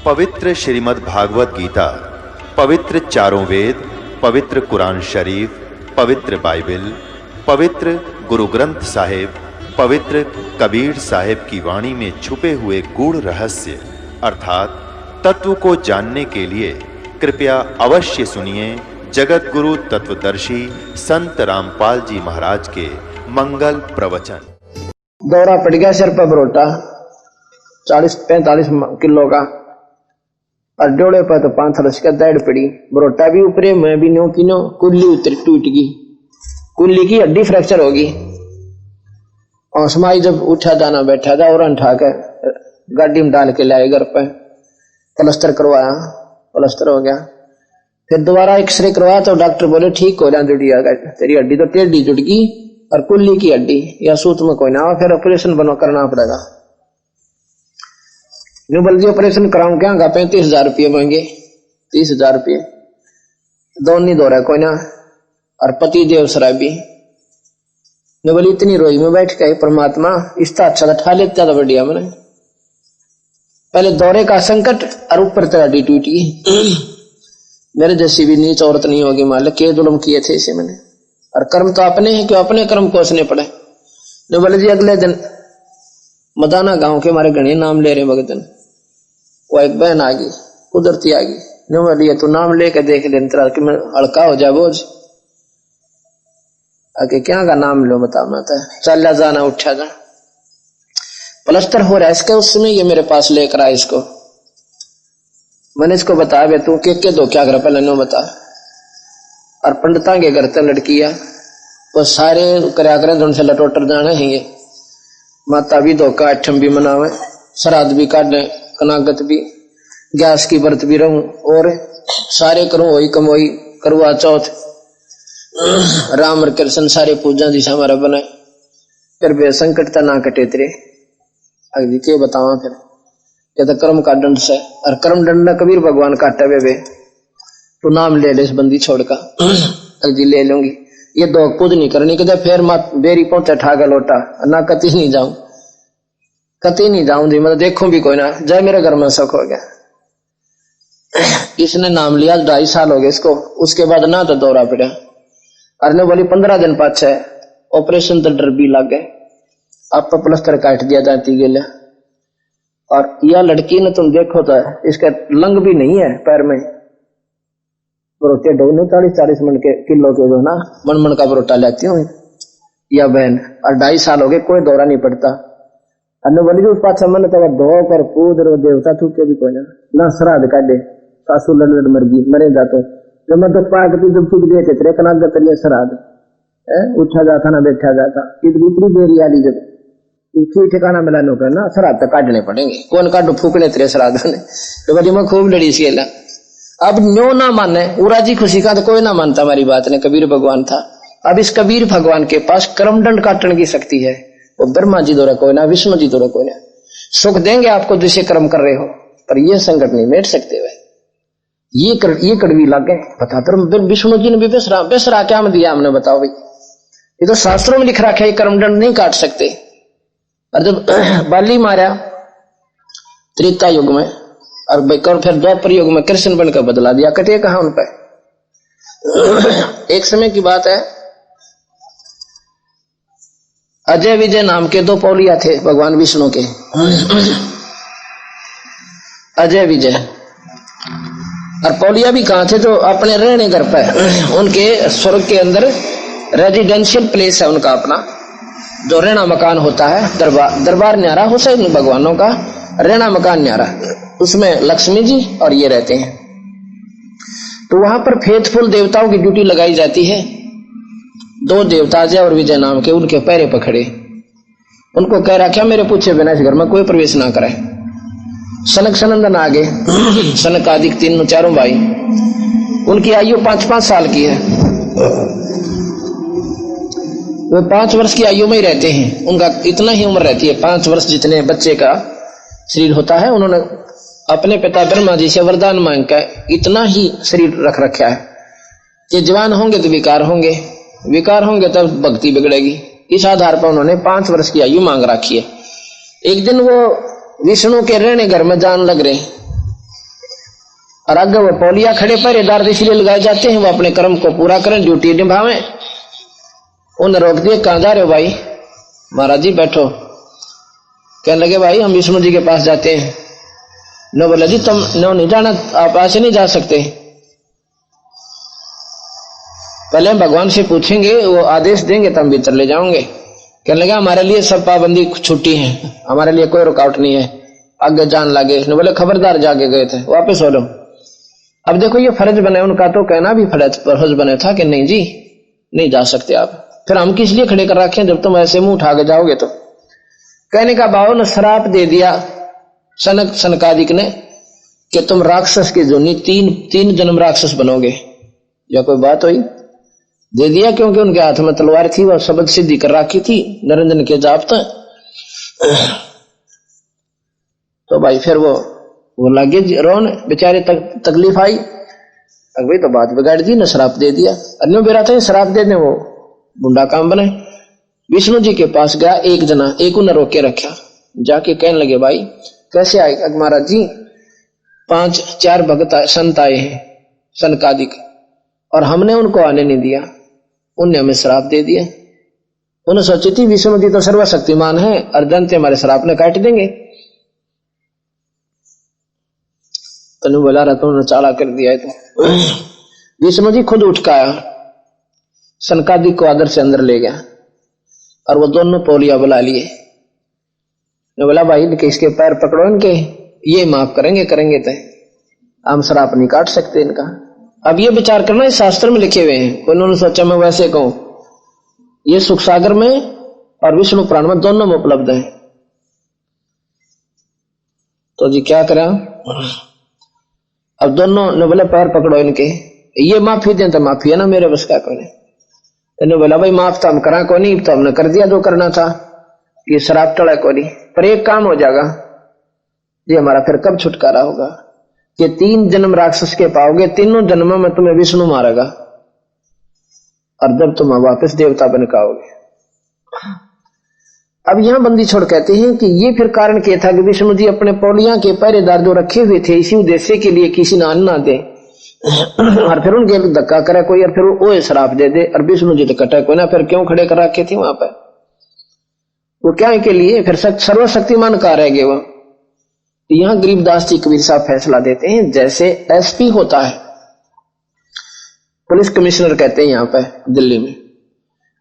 पवित्र श्रीमद् भागवत गीता, पवित्र चारों वेद, पवित्र कुरान शरीफ, पवित्र बाइबल, पवित्र गुरु ग्रंथ साहिब, पवित्र कबीर साहिब की वाणी में छुपे हुए गूढ़ रहस्य अर्थात तत्व को जानने के लिए कृपया अवश्य सुनिए जगत गुरु तत्वदर्शी संत रामपाल जी महाराज के मंगल प्रवचन। दौरा पड़ गया सिर पर बरोटा 40-45 किलो का और डोले पर तो 5 रस का दाढ़ पड़ी। बरोटा भी ऊपरे मैं भी नो की नो कुल्ली उतर टूट गई, कुल्ली की हड्डी फ्रैक्चर होगी। और समाई जब उठा जाना बैठा था और उठा कर गाड़ी में डाल के लाए घर पे, प्लास्टर करवाया, प्लास्टर हो गया। फिर दोबारा एक्सरे करवाया तो डॉक्टर बोले ठीक हो जाए, जुड़ गया तेरी हड्डी तो टेढ़ी जुड़ गई और कुल्ली की हड्डी या सूत में कोई ना हो, फिर ऑपरेशन बनो करना पड़ेगा। न्यूबल जी ऑपरेशन कराऊं क्या 35,000 रुपये मांगे, 30,000 रुपये दोन नहीं दो रहा कोई ना। और पति देव शराबी न्यूबल इतनी रोई में बैठ गए, परमात्मा इसका अच्छा था ठा लेता था बढ़िया। मैंने पहले दौरे का संकट और ऊपर तेरा हड्डी टूटी। मेरे जैसी भी नीच औरत नहीं होगी, मालिक के जुल्म किए थे इसे मैंने। और कर्म तो अपने हैं, क्यों अपने कर्म कोसने पड़े। न्यूबल जी अगले दिन मदाना गांव के हमारे गणे नाम ले रहे भगतन, वो एक बहन आ गई, कुदरती आ गई। न्यूबल ये तू नाम लेके देख ले तेरा कि मैं हल्का हो जाए बोझ। आगे क्या का नाम लो बता, मैं चल जाना उठा जा। प्लास्टर हो रहा है इसका, उस समय ये मेरे पास लेकर आया इसको। मैंने इसको बताया बे तू के दो क्या कर पहले नो बता। और पंडिता के घर तक लड़की है वो सारे करया करें तो उनसे लटोटर जाने हैं। ये माता भी धोखा अठम भी मनावे, श्राद्ध भी काटे, कनागत भी, गैस की व्रत भी रहूं और सारे करूं वही कमोई, करवा चौथ, राम और कृष्ण सारे पूजा दिशा हमारा बनाए। फिर बे संकट ना कटे तेरे अगली के बतावा। फिर ये तो कर्म का दंड से, और कर्म दंड न कबीर भगवान काटे वे तो नाम ले ले इस बंदी छोड़ का अगली ले लूंगी। ये दो कुछ नहीं करनी कि फिर मत बेरी पहुंचा ठागा लोटा ना कती नहीं जाऊं, कती नहीं जाऊं जी मतलब देखूं भी कोई ना जाए, मेरे घर में सुख हो गया। इसने नाम लिया 2.5 साल हो गए इसको, उसके बाद ना तो दौरा पड़ा। अरे बोली 15 दिन पाछे ऑपरेशन तो डर भी लग गए, आप प्लास्टर काट दिया जाती गेला। और यह लड़की ने तुम देखो तो इसका लंग भी नहीं है पैर में। बरोटे डोने 40-40 मन के किलो के जो ना मन का बरोटा लेती हूँ या बहन। और 2.5 साल हो गए कोई दौरा नहीं पड़ता। अन्य बोली जो पास मन तो धो कर पूज रो देवता तू के भी कोई ना श्राद्ध काटे, सासू लड़ मर गई मरे जाते जब मैं तो पाक जब छूट गए थे तेरे कनाग करिए श्राद्ध उठा जाता ना बैठा जाता। इतनी देरी आली जब इतनी ठिकाना मिला नो करना श्राद्ध तो काटने पड़ेंगे, कौन काटो फूकने तेरे श्राद्ध ने। तो बड़ी मैं खूब लड़ी इसके ला। अब न्यो ना माने उरा जी खुशी का तो कोई ना मानता हमारी बात ने, कबीर भगवान था। अब इस कबीर भगवान के पास कर्मदंड काटने की शक्ति है। वो ब्रह्मा जी द्वारा कोई ना, विष्णु जी द्वारा कोई ना। सुख देंगे आपको जिसे कर्म कर रहे हो, पर ये संकट नहीं मेट सकते वे। ये कड़वी लागे बता तो विष्णु जी ने भी बेसरा क्या में दिया हमने, बताओ भाई। ये तो शास्त्रों में लिख रखा है ये कर्मदंड नहीं काट सकते। और जब बाली मारा त्रेता युग में और फिर द्वापर युग में कृष्ण बनकर बदला दिया, कटे कहा उन पे। एक समय की बात है, अजय विजय नाम के 2 पौलिया थे भगवान विष्णु के, अजय विजय। और पौलिया भी कहां थे, जो अपने रहने घर पे उनके स्वर्ग के अंदर रेजिडेंशियल प्लेस है उनका अपना, जो रहना मकान होता है। दरबार न्यारा हो सके भगवानों का रहना मकान न्यारा, उसमें लक्ष्मी जी और ये रहते हैं। तो वहां पर फेथफुल देवताओं की ड्यूटी लगाई जाती है। 2 देवता अजय और विजय नाम के उनके पैरे पकड़े, उनको कह रखा मेरे पूछे बिना इस घर में कोई प्रवेश ना करे। सनक सनंदन आगे सनक आदिक 3 भाई, उनकी आयु 5-5 साल की है। वो 5 वर्ष की आयु में ही रहते हैं, उनका इतना ही उम्र रहती है 5 वर्ष जितने बच्चे का शरीर होता है। उन्होंने अपने पिता ब्रह्मा जी से वरदान मांग कर इतना ही शरीर रख रखा है कि जवान होंगे तो विकार होंगे, विकार होंगे तब भक्ति बिगड़ेगी। इस आधार पर उन्होंने 5 वर्ष की आयु मांग रखी है। एक दिन वो विष्णु के रहने घर में जान लग रहे, और आगे वो पौलिया खड़े पहरेदार इसलिए लगाए जाते हैं वो अपने कर्म को पूरा करें, ड्यूटी निभावें। उन रोक दिए, कहां जा रहे हो भाई? महाराज जी बैठो। कहने लगे भाई हम विष्णु जी के पास जाते हैं। नो बोला जी तुम नो नहीं जाना, आप ऐसे नहीं जा सकते, पहले हम भगवान से पूछेंगे, वो आदेश देंगे तब भीतर ले जाओगे। कहने लगा हमारे लिए सब पाबंदी छुट्टी है, हमारे लिए कोई रुकावट नहीं है, आगे जान लगे। इसने बोले खबरदार, जाके गए थे वापस हो लो। अब देखो ये फर्ज बने, उनका तो कहना भी फर्ज बने था कि नहीं जी नहीं जा सकते आप। फिर हम किस लिए खड़े कर रखे जब तुम ऐसे मुंह उठा के जाओगे तो? कहने का बाबा ने श्राप दे दिया सनकादिक ने कि तुम राक्षस की जोनी तीन जन्म राक्षस बनोगे। या कोई बात हुई? दे दिया, क्योंकि उनके हाथ में तलवार थी, वह शब्द सिद्धि कर रखी थी निरंजन के जाप तक। तो भाई फिर वो लगे रोन, बेचारे तकलीफ आई। अब भाई तो बात बिगाड़ दी ना, श्राप दे दिया। अन्य बेरा था श्राप दे दे, वो बुंडा काम बने। विष्णु जी के पास गया एक जना, एक उन्हें रोके रखा, जाके कहने लगे भाई कैसे आए? महाराज जी 5-4 भक्त संत आए हैं सनकादिक, और हमने उनको आने नहीं दिया, उन्हें हमें श्राप दे दिया। उन्हें सोची थी विष्णु जी तो सर्वशक्तिमान है और जनते हमारे श्राप ने काट देंगे। तनु बोला रहा तुमने चाला कर दिया है। तो विष्णु जी खुद उठ का आया, सनकादिक को आदर से अंदर ले गया और वो दोनों पौलिया बुला लिए। ने बोला भाई इसके पैर पकड़ो, इनके ये माफ करेंगे तो हम श्राप नहीं काट सकते इनका। अब ये विचार करना इस शास्त्र में लिखे हुए हैं, उन्होंने सोचा मैं वैसे कहूं, ये सुख सागर में और विष्णु पुराण में दोनों में उपलब्ध है। तो जी क्या करा? अब दोनों ने बोला पैर पकड़ो इनके, ये माफी दें तो माफी है ना, मेरे बस का कोई नहीं। ने बोला भाई माफ तो हम करा को नहीं, तो हमने कर दिया जो करना था, ये शराब टड़ा को नहीं। पर एक काम हो जाएगा ये हमारा, फिर कब छुटकारा होगा कि 3 जन्म राक्षस के पाओगे, तीनों जन्मों में तुम्हें विष्णु मारेगा और जब तुम वापस देवता बन के आओगे। अब यहां बंदी छोड़ कहते हैं कि ये फिर कारण क्या था कि विष्णु जी अपने पौलियां के पहरेदार जो रखे हुए थे इसी उद्देश्य के लिए किसी ने अन्न ना दे और फिर उनके धक्का करे कोई, और फिर वो श्राप दे दे, और विष्णु जी तो कटे कोई ना, फिर क्यों खड़े कर रखे थे वहां पर? वो क्या के लिए? फिर सर्वशक्तिमान कहा रह गए वो। यहां गरीबदास जी कबीर साहब फैसला देते हैं, जैसे एसपी होता है, पुलिस कमिश्नर कहते हैं यहाँ पे दिल्ली में,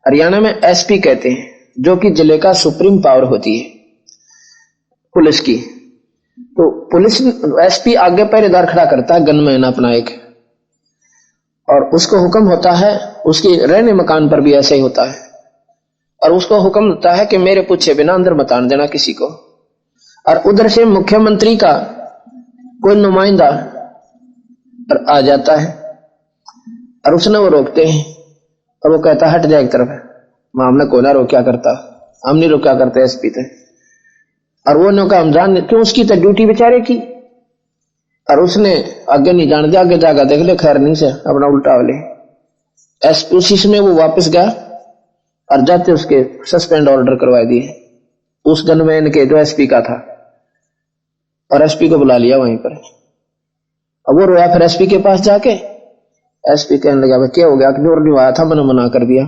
हरियाणा में एसपी कहते हैं, जो कि जिले का सुप्रीम पावर होती है पुलिस की। तो पुलिस एसपी आगे पहरेदार खड़ा करता है, गनमैन अपना एक, और उसको हुक्म होता है, उसके रहने मकान पर भी ऐसे ही होता है, और उसको हुक्म होता है कि मेरे पूछे बिना अंदर मत आने देना किसी को। और उधर से मुख्यमंत्री का कोई नुमाइंदा आ जाता है और उसने वो रोकते हैं और वो कहता हट जाए एक तरफ, हमने कोई ना रोक्या करता, हम नहीं रोक्या करते एसपी थे। और वो ने कहा हम जान क्यों, उसकी तो ड्यूटी बेचारे की, और उसने आगे नहीं जान दिया, आगे जाकर देख ले खैर नहीं से अपना उल्टा वाले एसपी। उसी समय वो वापस गया और जाते उसके सस्पेंड ऑर्डर करवा दिए उस गनमैन के जो एसपी का था, और एसपी को बुला लिया वहीं पर। अब वो रोया फिर एसपी के पास जाके, एसपी कहने लगा भाई क्या हो गया, जोर नहीं आया था, मैंने मना कर दिया,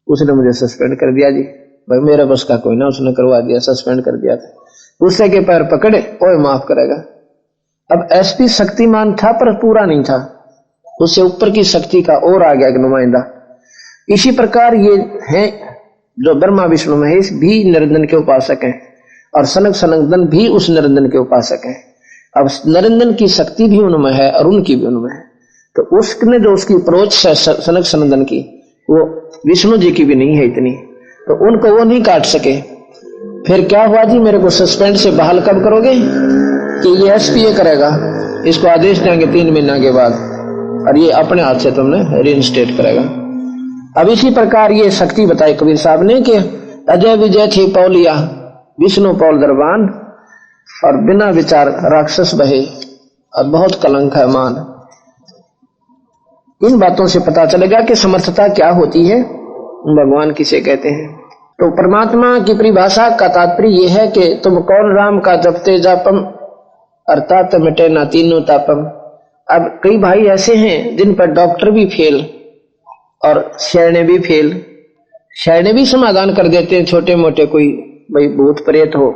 उसने मुझे सस्पेंड कर दिया जी। भाई मेरे बस का कोई ना, उसने करवा दिया, सस्पेंड कर दिया था। दूसरे के पैर पकड़े, ओए माफ करेगा। अब एसपी शक्तिमान था पर पूरा नहीं था, उससे ऊपर की शक्ति का और आ गया एक नुमाइंदा। इसी प्रकार ये है जो ब्रह्मा विष्णु महेश भी निरंजन के उपासक हैं और सनक सनंदन भी उस निरंजन के उपासक हैं। अब निरंजन की शक्ति भी उनमें है और उनकी भी उनमें है, तो उसने जो उसकी अप्रोच है सनक सनंदन की, वो विष्णु जी की भी नहीं है इतनी, तो उनको वो नहीं काट सके। फिर क्या हुआ जी, मेरे को सस्पेंड से बहाल कब करोगे? कि ये एसपी ये करेगा, इसको आदेश देंगे 3 महीना के बाद, और ये अपने हाथ से तुमने रीइंस्टेट करेगा। अब इसी प्रकार ये शक्ति बताई कबीर साहब ने कि अजय विजय थी पौलिया, विष्णु पौल दरबान, और बिना विचार राक्षस बहे, और बहुत कलंक है मान। इन बातों से पता चलेगा कि समर्थता क्या होती है, भगवान किसे कहते हैं। तो परमात्मा की परिभाषा का तात्पर्य यह है कि तुम कौन राम का जपते जापम, अर्थात मिटे ना तीनों तापम। अब कई भाई ऐसे हैं जिन पर डॉक्टर भी फेल और शरणे भी फेल, शरणे भी समाधान कर देते हैं छोटे मोटे, कोई भाई भूत प्रेत हो,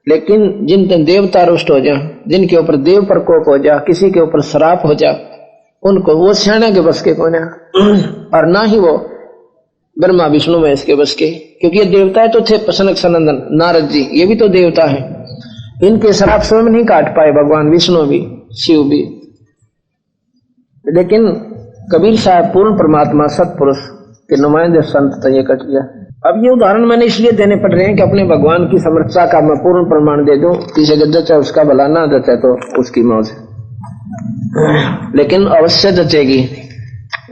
लेकिन जिन देवता रुष्ट हो जा, जिनके ऊपर देव प्रकोप हो जा, किसी के ऊपर श्राप हो जा, उनको वो शरणे के बस के कौन है, और ना ही वो ब्रह्मा विष्णु महेश के बस के, क्योंकि ये देवताएं तो थे सनक सनंदन नारद जी, ये भी तो देवता है, इनके श्राप स्वयं नहीं काट पाए भगवान विष्णु भी शिव भी। लेकिन कबीर साहब पूर्ण परमात्मा सतपुरुष के नुमाइंदे संत तो ये कट गया। अब ये उदाहरण मैंने इसलिए देने पड़ रहे हैं कि अपने भगवान की समर्थता का मैं पूर्ण प्रमाण दे दूं, किसी के जचे उसका भला ना जचे तो उसकी मौज, लेकिन अवश्य जचेगी।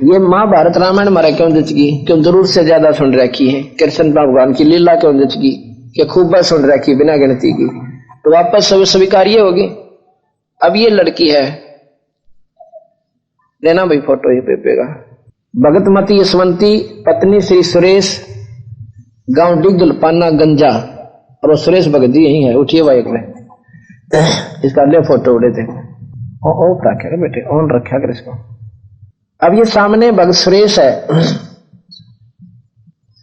ये महाभारत रामायण हमारा क्यों जचगी, क्यों जरूर से ज्यादा सुन रखी है, कृष्ण भगवान की लीला क्यों जचगी, कि खूब सुन रखी बिना गिनती की, तो वापस सब स्वीकार्य होगी। अब ये लड़की है, लेना भाई फोटो ये पेपेगा, भगतमती यशवंती पत्नी श्री सुरेश, गांव डिगल पाना गंजा, और वो सुरेश भगत जी यही है, उठिए भाई एक में इसका ले फोटो उड़े थे, ऑफ रखा बेटे, ऑन रखा कर इसको। अब ये सामने भगत सुरेश है,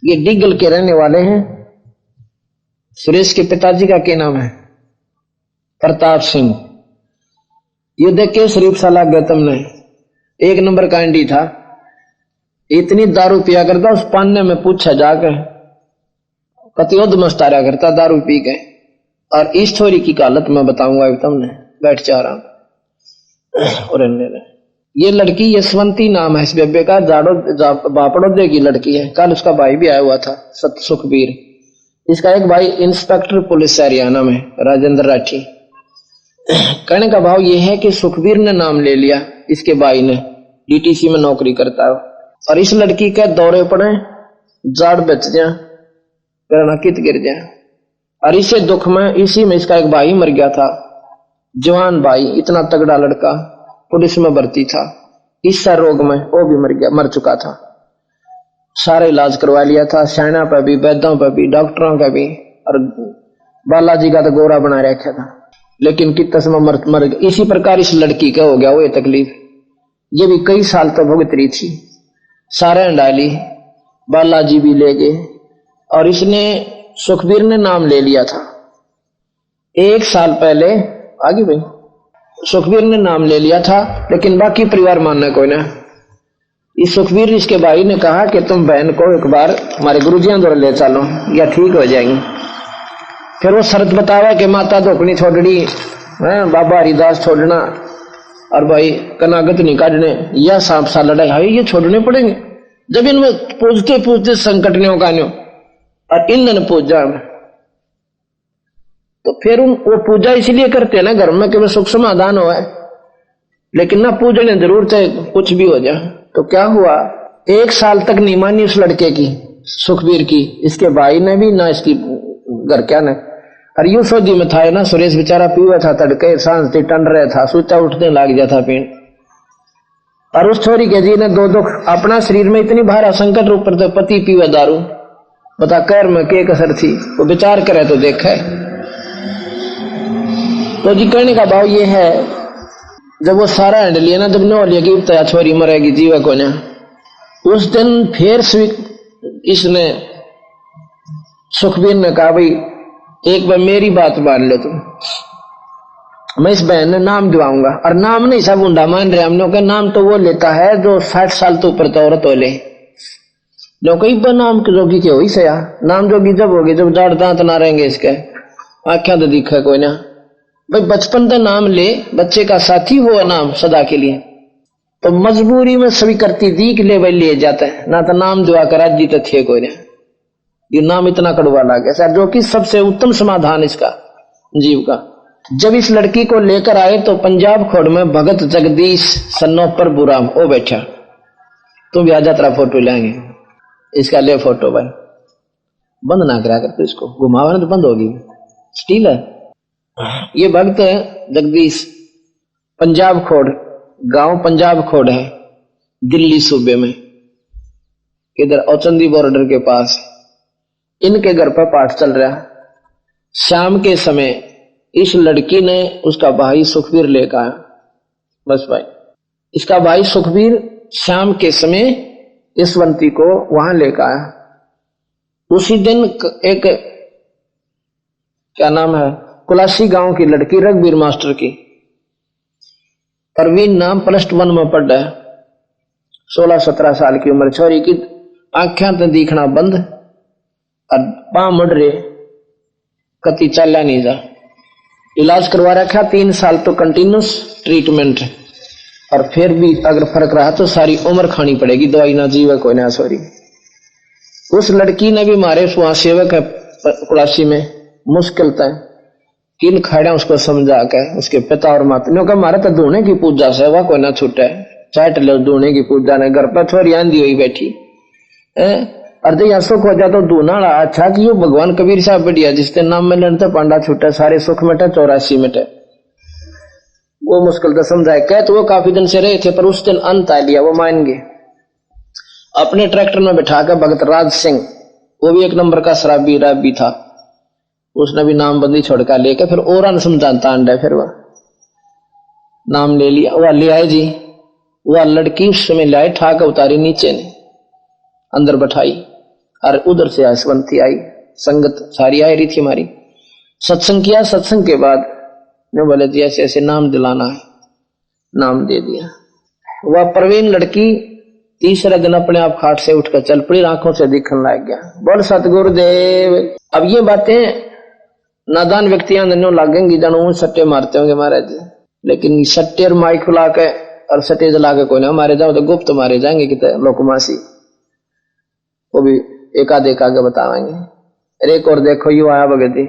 ये डिगल के रहने वाले हैं। सुरेश के पिताजी का क्या नाम है, प्रताप सिंह। ये देख के शरीफ साला गौतम ने, एक नंबर का एंडी था, इतनी दारू पिया करता, उस पान्ने में पूछा जाकर कतियोद मस्तारा करता दारू पी के। और इस छोरी की हालत मैं बताऊंगा अभी तुमने, बैठ जा रहा और ये लड़की यशवंती नाम है इस बेबे का, बापड़ोदे की लड़की है। कल उसका भाई भी आया हुआ था सुखबीर, इसका एक भाई इंस्पेक्टर पुलिस हरियाणा में राजेंद्र राठी। कहने का भाव ये है कि सुखबीर ने नाम ले लिया, इसके भाई ने डीटीसी में नौकरी करता है, और इस लड़की के दौरे पड़े, जाड़ बच जाए, कित गिर जाए, और इसे दुख में, इसी में इसका एक भाई मर गया था, जवान भाई, इतना तगड़ा लड़का, पुलिस में भर्ती था, इस रोग में वो भी मर गया, मर चुका था। सारे इलाज करवा लिया था, सेना पे भी, वैद्यों पे भी, डॉक्टरों का भी, और बालाजी का तो गोरा बना रखा था, लेकिन कितने समय मर गया। इसी प्रकार इस लड़की का हो गया वो तकलीफ, ये भी कई साल तो भुगत रही थी, सारे डाली, बालाजी भी ले गए, और इसने सुखबीर ने नाम ले लिया था 1 साल पहले, आगे भाई सुखबीर ने नाम ले लिया था, लेकिन बाकी परिवार मानना कोई ना। इस सुखबीर इसके भाई ने कहा कि तुम बहन को एक बार हमारे गुरुजियों द्वारा ले चलो या ठीक हो जाएंगे। फिर वो शर्त बतावा कि माता धोकनी छोड़नी है, बाबा हरिदास छोड़ना, और भाई कनागत नहीं काटने, या सांप सा लड़ाई है ये छोड़ने पड़ेंगे। जब इनमें पूछते पूछते संकट नहीं होगा न्यो, और इन दिन पूजा में तो फिर वो पूजा इसलिए करते हैं ना घर में कि वो सुख समाधान हो है, लेकिन ना पूजने जरूरत है कुछ भी हो जाए। तो क्या हुआ, 1 साल तक नहीं मानी उस लड़के की, सुखबीर की, इसके भाई ने भी ना, इसकी घर क्या ने। और यूं सोजी में था ना, सुरेश बेचारा पीवा था, तड़के सांस थी, टन रहा था, सोचा उठने लग गया था पीण। और उस छोरी के जी ने दो दुख, अपना शरीर में इतनी भारा संकट ऊपर तो पति पीवा दारू, बता कर में के कसर थी, वो विचार करे तो देखा। तो जी कहने का भाव ये है, जब वो सारा हैंड लिया ना, जब नो लिया कि छोरी मरेगी जीवा को ना, उस दिन फिर इसने सुखबीर ने कहा भाई एक बार मेरी बात मान लो तुम, मैं इस बहन ने नाम दिवाऊंगा। और नाम नहीं सब ऊंडा मान रहे हम लोग, नाम तो वो लेता है जो 60 साल तो ऊपर तो औरत हो ले, लोग नाम के जोगी के हो से नाम जोगी जब होगी जब जाड़ दांत ना रहेंगे, इसके आख्या तो दिखा कोई ना भाई, बचपन का नाम ले, बच्चे का साथी हो नाम सदा के लिए, तो मजबूरी में सभी करती दी के ले लिए जाता है ना, तो नाम दुआ कर जी तो थे कोई ना, ये नाम इतना कड़वा लगे सर, जो कि सबसे उत्तम समाधान इसका जीव का। जब इस लड़की को लेकर आए तो पंजाब खोड़ में भगत जगदीश सन्नोपर बुराम वो बैठा, तुम भी आजा तेरा फोटो लेंगे, इसका ले फोटो भाई, बंद ना करा कर तो इसको घुमावा तो बंद होगी, स्टील है। ये भक्त जगदीश पंजाब खोड़, गांव पंजाब खोड़ है दिल्ली सूबे में, इधर औचंदी बॉर्डर के पास। इनके घर पर पाठ चल रहा, शाम के समय इस लड़की ने उसका भाई सुखबीर लेकर आया, बस भाई इसका भाई सुखबीर शाम के समय यशवंती को वहां लेकर आया। उसी दिन एक क्या नाम है कुलासी गांव की लड़की रघुवीर मास्टर की परवीन नाम +1 में पढ़ है। 16-17 साल की उम्र छोरी की आंखें तो दिखना बंद और पांव मुड़ रहे कति चला नहीं जा। इलाज करवा रखा 3 साल तो कंटिन्यूस ट्रीटमेंट और फिर भी अगर फर्क रहा तो सारी उम्र खानी पड़ेगी दवाई ना जीवे कोई ना सॉरी। उस लड़की ने भी मारे वहां सेवक है कुलासी में मुश्किल तय किन खड़ा उसको समझा के उसके पिता और माता ने कहा मारा तो धोने की पूजा से वह कोई ना छूटे चाट लो धोने की पूजा ने घर पर छोरी आंधी हुई बैठी अर्धे यहाँ सुख हो जाए तो धोना अच्छा कि यो भगवान कबीर साहब बढ़िया जिसके नाम में लड़ते पांडा छूटे सारे सुख मिटे 84 मिटे। वो मुश्किल तो समझाए कह तो वो काफी दिन से रहे थे पर उस दिन अंत आ लिया वो मान गए। अपने ट्रैक्टर में बैठाकर भगत राज सिंह वो भी 1 नंबर का शराबी राबी था उसने भी नाम बंदी छोड़कर लेकर फिर और समझाता अंडा फिर वह नाम ले लिया। वह ले आए जी वह लड़की उस समय लाए ठाक उतारी नीचे ने अंदर बैठाई और उधर से यशवंती आई संगत सारी आई रही थी हमारी। सत्संग किया सत्संग के बाद ने बोले जी ऐसे ऐसे नाम दिलाना है नाम दे दिया। वह प्रवीण लड़की तीसरे दिन अपने आप खाट से उठकर चल पड़ी आंखों से दिखने लग गया। बोल सतगुरुदेव। अब ये बातें नादान व्यक्तियां नन्हों लागेंगी जानू सट्टे मारते होंगे महाराज जी लेकिन सट्टे और माइक खुला के और सट्टे जला के कोई ना मारे जाओ तो गुप्त मारे जाएंगे कितने लोकमासी वो भी एकाध आगे बताएंगे। एक और देखो यू आया भगती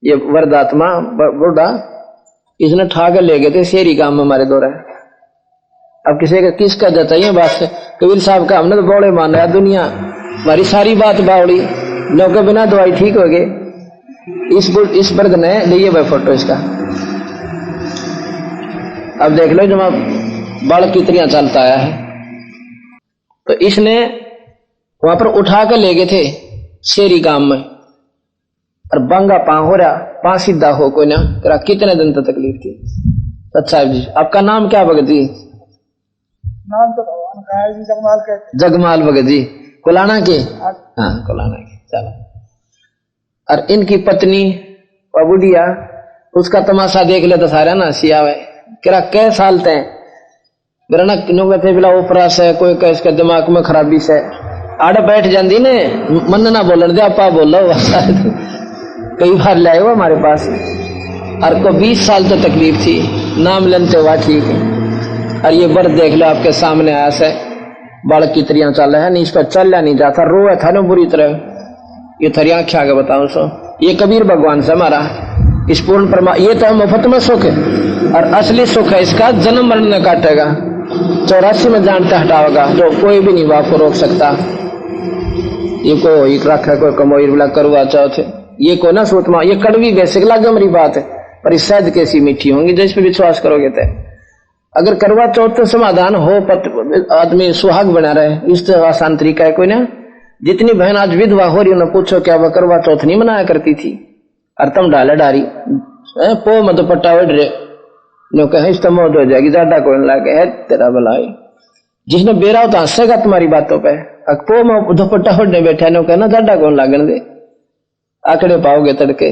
ये वरदात्मा बूढ़ा इसने ठाक ले गए थे शेरी काम में हमारे दौरा। अब किसी का किसका जाता है बात से कबीर साहब का हमने तो बौड़े मान रहा दुनिया हमारी सारी बात बावड़ी लोग के बिना दवाई ठीक हो गए। इस वर्ग ने लिए भाई फोटो इसका अब देख लो जब बाल कितनी चलता आया है तो इसने वहां पर उठा कर ले गए थे शेरी गांव में और बंगा पांव हो रहा पांव सीधा हो कोई ना करा कितने दिन तक तकलीफ थी। अच्छा जी आपका नाम क्या भगत जी? नाम तो भगवान का है जी जगमाल के जगमाल भगत जी कुलाना के हाँ कुलाना के चलो। और इनकी पत्नी बुढ़िया उसका तमाशा देख ले तो सारा ना हंसी आवे करा कै साल तय मेरा ना थे बिला ऊपरा से कोई कह इसके दिमाग में खराबी से आड़ बैठ जाती ने मन ना बोलन दे आपा बोलो कई बार लाए हो हमारे पास और को 20 साल तो तकलीफ थी नाम लेते हुआ ठीक है। और ये बर्द देख लो आपके सामने आया से बालक की तरियां चल रहा है नहीं इस पर चलना नहीं जाता रोए था ना बुरी तरह ये थरिया आख्या के बताऊं सो ये कबीर भगवान से हमारा इस पूर्ण परमा ये तो मुफ्त में सुख है और असली सुख है इसका जन्म मरण न काटेगा 84 में जानते हटाओगा जो कोई भी नहीं बाप को रोक सकता। ये कोई रखा कोई कमोई बिला करुआ चौथ ये को ना सोचमा ये कड़वी बेसिक लागे हमारी बात है पर इस शायद कैसी मीठी होंगी जिस पे विश्वास करोगे तो अगर करवा चौथ तो समाधान हो आदमी सुहाग बना रहे इस तो आसान तरीका है कोई ना। जितनी बहन आज विधवा हो रही उन्हें पूछो क्या वह करवा चौथ नहीं मनाया करती थी और तुम डाले डारी पो मत पट्टा उड़ रहे नो कहे इस तो मौत हो जाएगी ज्यादा कोई लागे है तेरा भलाई जिसने बेरा होता हंसेगा तुम्हारी बातों पे पो में दुपट्टा उड़ने बैठा नो कहना ज्यादा कौन लागन दे आंकड़े पाओगे तड़के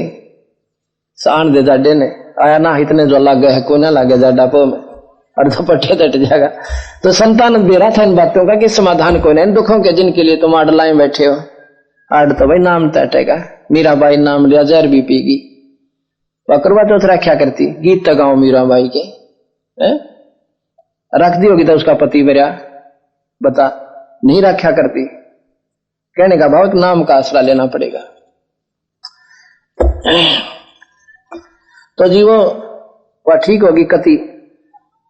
सान दे जाडे ने आया ना इतने जो लागे है कोई ना लागे जाडा पो में और दुपट्टे तट जाएगा। तो संतान बेरा था इन बातों का कि समाधान कोई नहीं दुखों के जिनके लिए तुम आडलाएं बैठे हो आड तो भाई नाम तटेगा मीराबाई नाम लिया जहर भी पीगी करवा चौथ रखा करती गीत तो गाँव मीराबाई के रख दी होगी तो उसका पति मेरा बता नहीं रखा करती कहने का भाव नाम का आसरा लेना पड़ेगा। तो जी वो ठीक होगी कति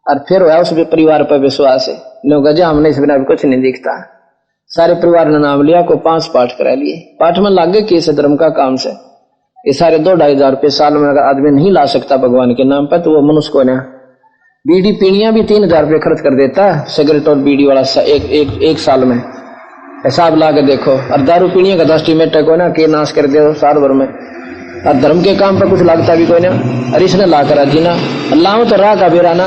और फिर हुआ उस परिवार पर विश्वास है लोग हमने इस बिना भी कुछ नहीं दिखता। सारे परिवार ने नाम लिया को 5 पाठ करा लिए पाठ में लागे कि इसे धर्म का काम से ये सारे 2-2.5 रुपये साल में अगर आदमी नहीं ला सकता भगवान के नाम पर तो वो मनुष्य को ना बीड़ी पीणियां भी 3,000 रुपये खर्च कर देता सिगरेट और बीड़ी वाला एक साल में हिसाब ला के देखो। और दारू पीणिया का 10 टीमेट को ना के नाश कर दे साल भर में और धर्म के काम पर कुछ लगता भी कोई ना और इसने ला कर जी ना लाऊं तो राह का बेरा ना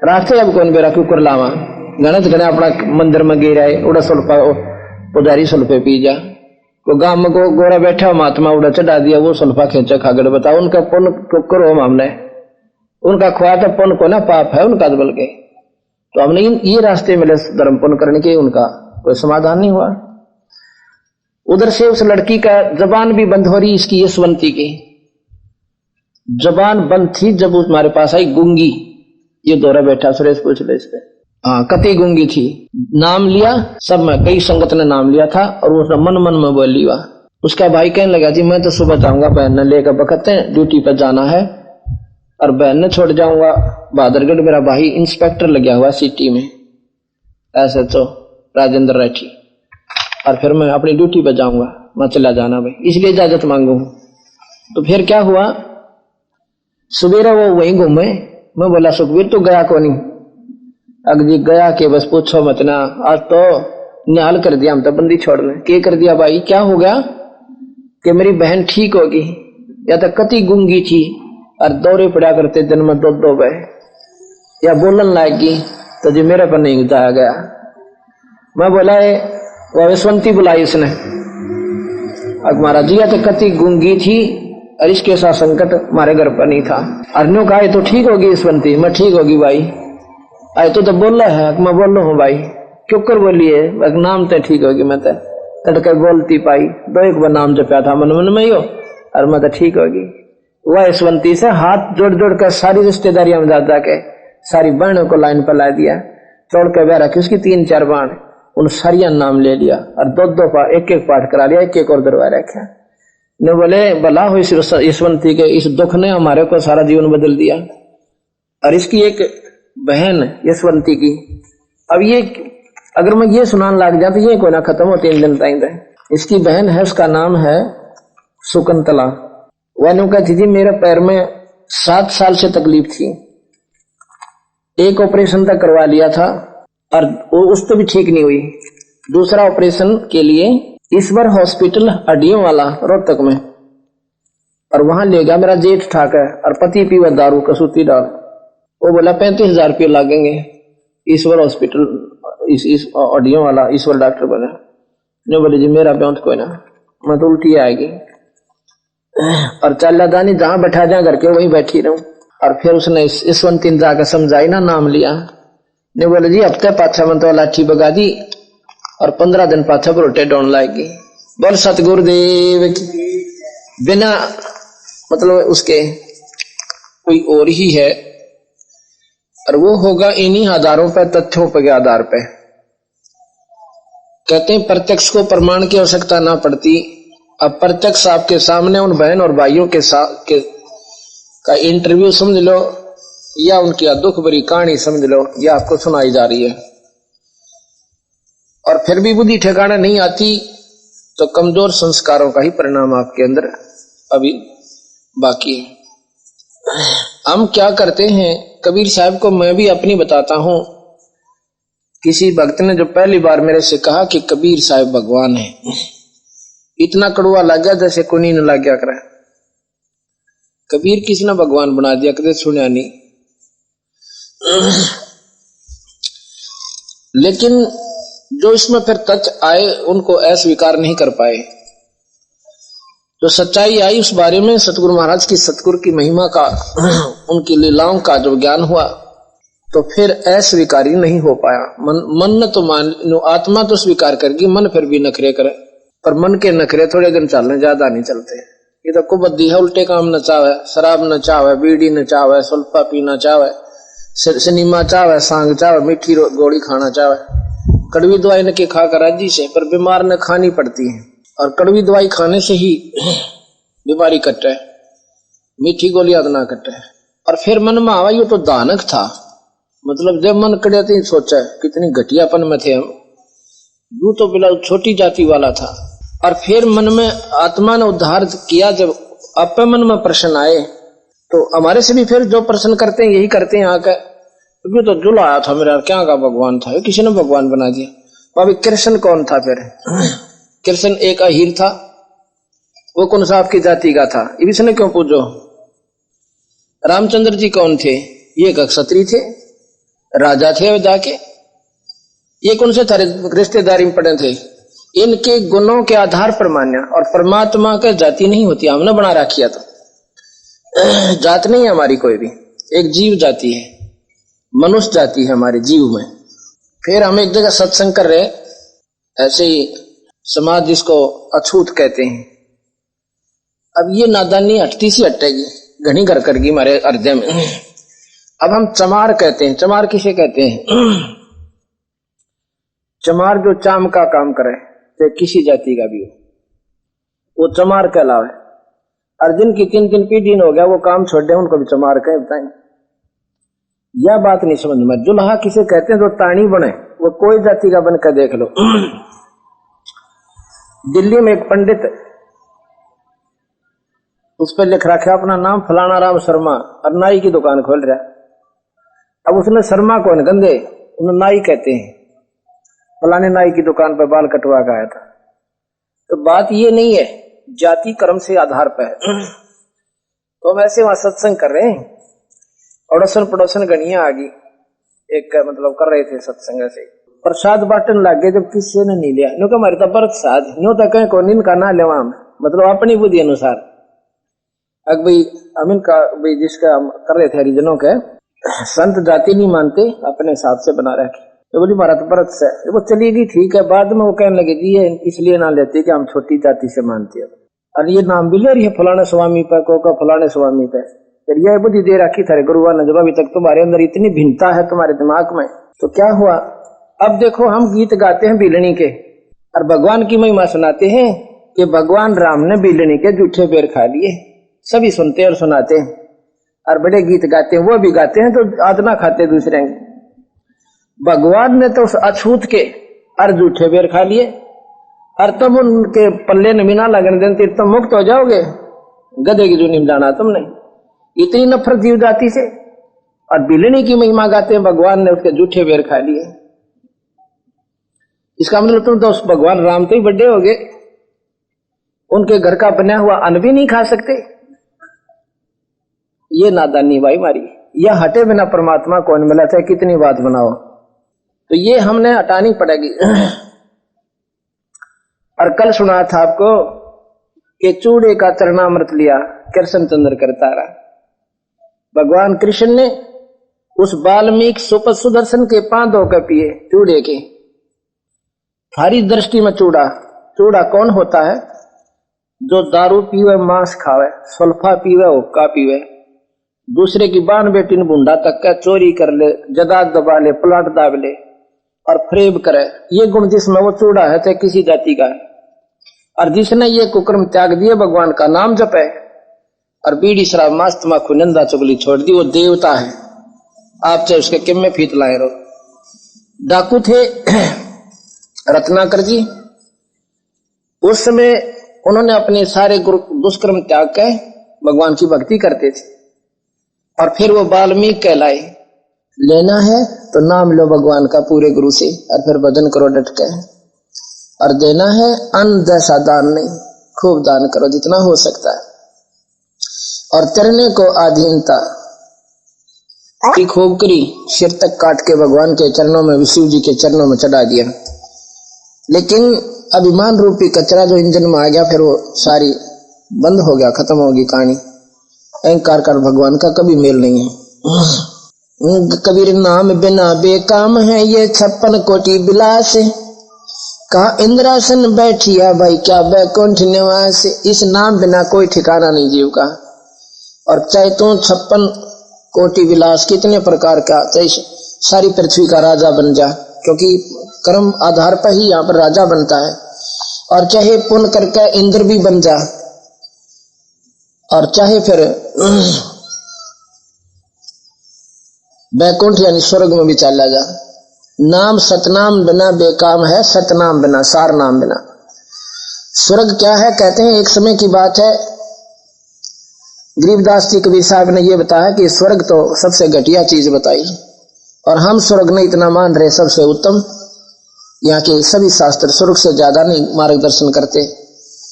रास्ते अब कौन बेरा क्यों कर लावा गणत गणे अपना मंदिर में गिर आए उड़ा सुल्फा पुजारी सुल्फे पी जा को गांव में गोरा बैठा महात्मा उड़ा चढ़ा दिया वो सुल्फा खींचा खागड़ बताओ उनका पुण्य करो हमने उनका खुआ तो पुण्य को ना पाप है उनका बल के तो हमने ये रास्ते मिले धर्म पुण्य करने के उनका कोई समाधान नहीं हुआ। उधर से उस लड़की का जबान भी बंद हो रही इसकी यशवंती की जबान बंद थी जब हमारे पास आई गूंगी ये दौरा बैठा सुरेश पूछ ले इस पे हाँ कति गूंगी थी नाम लिया सब में कई संगत ने नाम लिया था और उसने मन मन में बोल लिया। उसका भाई कहने लगा जी मैं तो सुबह जाऊंगा बहन ने लेकर बखते ड्यूटी पर जाना है और बहन ने छोड़ जाऊंगा बहादुरगढ़ मेरा भाई इंस्पेक्टर लगा हुआ सिटी में ऐसे तो राजेंद्र राठी और फिर मैं अपनी ड्यूटी पर जाऊंगा मैं चला जाना भाई इसलिए इजाजत मांगू। तो फिर क्या हुआ सुबेरा वो वहीं घूमे मैं बोला सुखबीर तू गया को नहीं अगजी गया के बस पूछो मत ना आज तो निहाल कर दिया हम तो बंदी छोड़ने के कर दिया भाई क्या हो गया कि मेरी बहन ठीक होगी या तो कति गूंगी थी और दौरे पड़ा करते दिन में दो बहे या बोलन लाएगी तो जी मेरे पर नहीं जाया गया। मैं बोला वो यशवंती बुलाई इसने अब महाराज जी या तो कति गूंगी थी और इसके साथ संकट हमारे घर पर नहीं था अर्नो कहा तो ठीक होगी यशवंती मैं ठीक होगी भाई आए तो बोल रहा है मैं बोल रहा हूँ भाई क्यों कर बोलिए नाम तो ठीक होगी मैं तो तड़के बोलती पाई दो एक बार नाम जपया था मन मन में ही हो और मैं तो ठीक होगी। वह यशवंती से हाथ जोड़ जोड़ कर सारी रिश्तेदारियां में जा के सारी बहनों को लाइन पर ला दिया चौड़ के बह रखी उसकी 3-4 बाण उन सारिया नाम ले लिया और दो एक एक पाठ करा लिया एक एक और दरबार रखा ने बोले भला हो इस यशवंती के इस दुख ने हमारे को सारा जीवन बदल दिया। और इसकी एक बहन यशवंती की अब ये अगर मैं ये सुनाने लग जाता ये कोई ना खत्म हो 3 दिन तक। इसकी बहन है उसका नाम है सुकंतला वह कहती थी मेरे पैर में 7 साल से तकलीफ थी एक ऑपरेशन तक करवा लिया था और उस तो भी ठीक नहीं हुई दूसरा ऑपरेशन के लिए ईश्वर हॉस्पिटल हड्डियों वाला रोहतक में और वहां ले गया मेरा जेठ ठाकर और पति पीवा दारू कसूती डाल वो बोला 35,000 रुपये लगेंगे ईश्वर हॉस्पिटल इस हड्डियों वाला ईश्वर डॉक्टर बना ने बोले जी मेरा ब्यांत कोई ना मैं तो उल्टी आएगी और चल दानी जहां बैठा जा घर के वहीं बैठी रहूं। और फिर उसने यशवंती ने जाकर समझाई ना नाम लिया ने बोले जी हफ्ते पाछा में तो लाठी बगा दी और 15 दिन पाछा रोटे डोन लाएगी बोल सतगुरुदेव की बिना मतलब उसके कोई और ही है और वो होगा इन्हीं आधारों पर तथ्यों के आधार पे कहते हैं प्रत्यक्ष को प्रमाण की आवश्यकता ना पड़ती। अब प्रत्यक्ष आपके सामने उन बहन और भाइयों के साथ का इंटरव्यू समझ लो या उनकी दुख भरी कहानी समझ लो या आपको सुनाई जा रही है और फिर भी बुद्धि ठिकाना नहीं आती तो कमजोर संस्कारों का ही परिणाम आपके अंदर अभी बाकी है। हम क्या करते हैं कबीर साहब को मैं भी अपनी बताता हूं। किसी भक्त ने जो पहली बार मेरे से कहा कि कबीर साहब भगवान है इतना कड़वा लग गया जैसे कोई न लग गया करे कबीर किसने भगवान बना दिया कदे सुनिया नहीं। लेकिन जो इसमें फिर तथ्य आए उनको अस्वीकार नहीं कर पाए। जो सच्चाई आई उस बारे में सतगुरु महाराज की सतगुरु की महिमा का उनकी लीलाओं का जो ज्ञान हुआ तो फिर अस्वीकारी नहीं हो पाया। मन ने तो मान आत्मा तो स्वीकार करेगी मन फिर भी नखरे करे पर मन के नखरे थोड़े दिन चलने ज्यादा नहीं चलते। ये तो कुबद्दी है उल्टे काम न चावे शराब न चावे बीड़ी न चावे सुल्फा पीना चावे सिनेमा चावे सांग चावे मीठी गोली खाना चावे कड़वी दवाई न के खाकर राजी से पर बीमार न खानी पड़ती है और कड़वी दवाई खाने से ही बीमारी कटे मीठी गोलियां ना कटे। और फिर मन में आवा ये तो दानक था मतलब जब मन कड़े थे सोचा कितनी घटियापन में थे हम यू तो बिल्कुल छोटी जाति वाला था। और फिर मन में आत्मा ने उद्धार किया जब अपने मन में प्रश्न आए तो हमारे से भी फिर जो प्रश्न करते हैं यही करते हैं आकर क्योंकि तो जुल आया था मेरा क्या का भगवान था किसी ने भगवान बना दिया। अभी कृष्ण कौन था फिर कृष्ण एक अहीर था वो कौन सा आपकी जाति का था इसने क्यों पूछो। रामचंद्र जी कौन थे ये एक क्षत्रिय थे राजा थे वे जाके, ये कौन से थारे रिश्तेदारी में पड़े थे, इनके गुणों के आधार पर मान्या। और परमात्मा का जाति नहीं होती, हमने बना रखिया तो जात नहीं है हमारी कोई भी, एक जीव जाति है, मनुष्य जाति है हमारे जीव में। फिर हम एक जगह सत्संग कर रहे, ऐसे ही समाज जिसको अछूत कहते हैं। अब ये नादानी हटती सी हटेगी, घनी घर करगी हमारे हृदय में। अब हम चमार कहते हैं, चमार किसे कहते हैं? चमार जो चाम का काम करे, चाहे किसी जाति का भी हो, वो चमार कहलावे। और जिनकी 3 पीढ़ी हो गया वो काम छोड़ दे, उनको भी चमार कहे। बताएं, यह बात नहीं समझ में। जुल्हा किसे कहते हैं? जो ताणी बने, वो कोई जाति का बन कर देख लो। दिल्ली में एक पंडित, उस पर लिख रखा अपना नाम फलाना राम शर्मा, और नाई की दुकान खोल रहा। अब उसने शर्मा कौन गंदे, उन्हें नाई कहते हैं, फलाने नाई की दुकान पर बाल कटवा के आया था। तो बात ये नहीं है, जाति कर्म से आधार पर है। तो हम ऐसे वहां सत्संग कर रहे हैं, अड़ोसन पड़ोसन गणिया आ गई, एक मतलब कर रहे थे सत्संग ऐसे। प्रसाद बांटन लग गए, जब किसी ने नहीं लिया, नो का हमारे तब प्रसाद नो तक कहीं कौन इनका ना लेवा, मतलब अपनी बुद्धि अनुसार। अब भाई हम इनका भाई जिसका हम कर रहे थे हरिजनों के, संत जाति नहीं मानते, अपने हिसाब से बना रखे। तो बोली हमारा तो व्रत से, वो चली गई ठीक है। बाद में वो कहने लगे जी ये इसलिए ना लेते कि हम छोटी जाति से मानते हैं, और ये नाम भी ले रही है फलाने स्वामी पे, को का फलाने स्वामी पे। फिर यह बुद्धि दे रखी थारे गुरुआ ने, जब अभी तक तुम्हारे अंदर इतनी भिन्नता है तुम्हारे दिमाग में, तो क्या हुआ? अब देखो हम गीत गाते हैं बिलनी के, और भगवान की महिमा सुनाते हैं कि भगवान राम ने बिलनी के जूठे बेर खा लिए। सभी सुनते और सुनाते हैं, और बड़े गीत गाते हैं, वो भी गाते हैं तो आदना खाते दूसरे। भगवान ने तो अछूत के और जूठे बेर खा लिए, और तुम उनके पल्ले न बिना लगन देते तुम मुक्त हो जाओगे। गधे की जूनी में जाना तुमने, इतनी नफरत जीव जाति से। और बिलनी की महिमा गाते हैं, भगवान ने उसके जूठे बेर खा लिए। इसका मतलब तुम तो उस भगवान राम तो ही बड़े हो गए, उनके घर का बना हुआ अन्न भी नहीं खा सकते। ये नादानी भाई मारी, यह हटे बिना परमात्मा कौन मिला था, कितनी बात बनाओ। तो ये हमने हटानी पड़ेगी। और कल सुना था आपको कि चूड़े का चरणामृत लिया कृष्ण चंद्र करता रहा। भगवान कृष्ण ने उस वाल्मीकि सुदर्शन के पांव धोकर पिए चूड़े के। थारी दृष्टि में चूड़ा, चूड़ा कौन होता है? जो दारू पीवे, मांस खावे, सुल्फा पीवे, हुक्का पीवे, दूसरे की बान बेटी ने भूंडा तक का चोरी कर ले, जदाद दबा ले, प्लाट दाब ले और फरेब करे, ये गुण जिसमें वो चूड़ा है चाहे किसी जाति का है। और जिसने ये कुकर्म त्याग दिए, भगवान का नाम जपे और बीड़ी शराब मांस तम्बाकू निंदा चुगली छोड़ दी, वो देवता है। आप चाहे उसके किम में फीत लाए रहो। डाकू थे रत्नाकर जी, उस समय उन्होंने अपने सारे दुष्कर्म त्याग के भगवान की भक्ति करते थे। और फिर वो वाल्मीकि कहलाए। लेना है तो नाम लो भगवान का पूरे गुरु से, और फिर भजन करो डट के। और देना है अन्न जैसा दान नहीं, खूब दान करो जितना हो सकता है। और तरने को अधीनता की खूब करी, सिर तक काट के भगवान के चरणों में, शिव जी के चरणों में चढ़ा दिया। लेकिन अभिमान रूपी कचरा जो इंजन में आ गया, फिर वो सारी बंद हो गया, खत्म होगी कहानी। अहंकार का भगवान का कभी मेल नहीं है। कबीर नाम बिना बेकाम है ये 56 कोटि विलास, कहा इंद्रासन बैठिया भाई क्या बैकुंठ निवास। इस नाम बिना कोई ठिकाना नहीं जीव का। और चाहे तू 56 कोटि विलास कितने प्रकार का, चाहे सारी पृथ्वी का राजा बन जा, क्योंकि कर्म आधार पर ही यहाँ पर राजा बनता है। और चाहे पुण्य करके इंद्र भी बन जा, और चाहे फिर बैकुंठ यानी स्वर्ग में भी चला जा। नाम सतनाम बिना बेकाम है, सतनाम बिना, सार नाम बिना। स्वर्ग क्या है? कहते हैं एक समय की बात है, गरीबदास जी कबीर साहब ने यह बताया कि स्वर्ग तो सबसे घटिया चीज बताई, और हम स्वर्ग नहीं इतना मान रहे सबसे उत्तम। यहाँ के सभी शास्त्र स्वर्ग से ज्यादा नहीं मार्गदर्शन करते,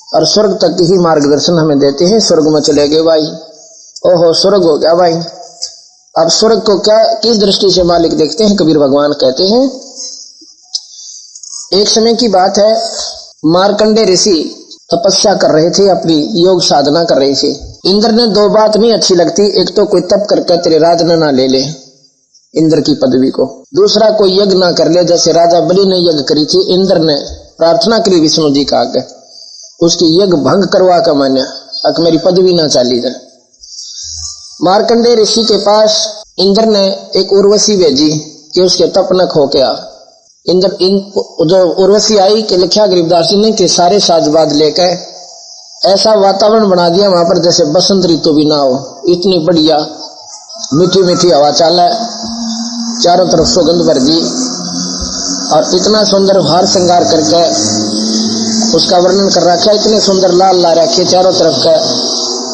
और स्वर्ग तक ही मार्गदर्शन हमें देते हैं। स्वर्ग में चले गए भाई, ओहो स्वर्ग हो गया भाई, अब स्वर्ग को क्या किस दृष्टि से मालिक देखते हैं? कबीर भगवान कहते हैं, एक समय की बात है, मार्कंडे ऋषि तपस्या कर रहे थे, अपनी योग साधना कर रहे थे। इंद्र ने दो बात नहीं अच्छी लगती, एक तो कोई तप करके तेरे राज न ले ले इंद्र की पदवी को, दूसरा कोई यज्ञ ना कर ले, जैसे राजा बलि ने यज्ञ करी थी, इंद्र ने प्रार्थना करी विष्णु जी का आगे, उसकी यज्ञ भंग करवा कर मान्या, अब मेरी पदवी ना चाली जाए। मार्कंडे ऋषि के पास इंद्र ने एक उर्वशी भेजी कि उसके तप न खो के आ। जो उर्वशी आई कि लिखा गरीबदास जी ने कि सारे साजबाज लेकर ऐसा वातावरण बना दिया वहां पर जैसे बसंत ऋतु भी ना हो, इतनी बढ़िया मीठी मीठी हवा चाला, चारों तरफ सुगंध भर दी, और इतना सुंदर हार श्रृंगार करके उसका वर्णन कर रखा, इतने सुंदर लाल ला रखे चारों तरफ का,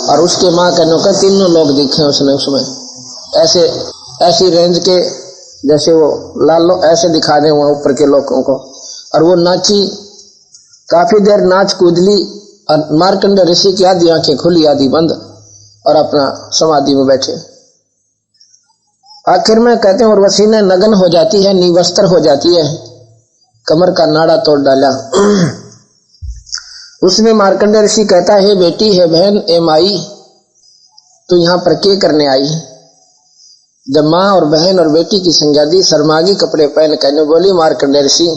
और उसके माँ का नौकर तीनों लोग दिखे उसने उसमें ऐसे ऐसी रेंज के जैसे वो लाल ऐसे दिखा दे वहां ऊपर के लोगों को, और वो नाची, काफी देर नाच कूद ली, और मार्कंडे ऋषि की आधी आंखें खुली आधी बंद, और अपना समाधि में बैठे। आखिर में कहते हैं उर्वशी ने नग्न हो जाती है, निवस्त्र हो जाती है, कमर का नाड़ा तोड़ डाला। उसमें मार्कंडे ऋषि कहता है, बेटी है बहन ए माई, तू यहाँ पर क्या करने आई? जब माँ और बहन और बेटी की संज्ञा दी, शर्मागी कपड़े पहन कहने बोली, मार्कंडे ऋषि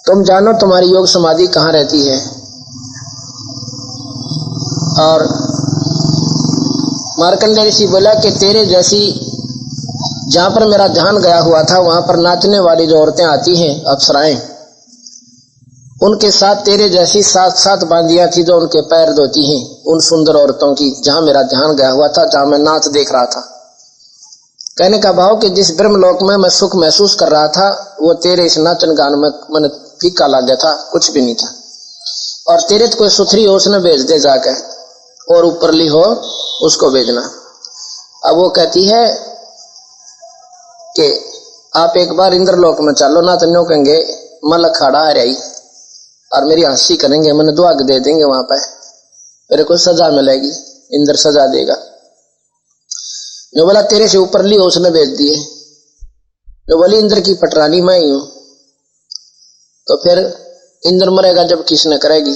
तुम जानो तुम्हारी योग समाधि कहाँ रहती है, और मार्कंडे ऋषि बोला कि तेरे जैसी जहां पर मेरा ध्यान गया हुआ था वहां पर नाचने वाली जो औरतें आती हैं अप्सराएं, उनके साथ तेरे जैसी साथ साथ बांधियां थी जो उनके पैर धोती हैं, उन सुंदर औरतों की जहां मेरा ध्यान गया हुआ था, जहां मैं नाच देख रहा था। कहने का भाव कि जिस ब्रह्मलोक में मैं सुख महसूस कर रहा था वो तेरे इस नाचन गान में मन फीका लग गया था, कुछ भी नहीं था। और तेरे तो कोई सुथरी हो उसने भेज दे जाकर, और ऊपरली हो उसको भेजना। अब वो कहती है कि आप एक बार इंद्रलोक में चलो ना, तो न्यों कहेंगे मल खड़ा आ रही और मेरी हंसी करेंगे, मैंने दुआ दे देंगे, वहां पर मेरे को सजा मिलेगी, इंद्र सजा देगा। जो बोला तेरे से ऊपरली हो उसने भेज दिए, जो बोली इंद्र की पटरानी मैं ही हूं, तो फिर इंद्र मरेगा जब किसने करेगी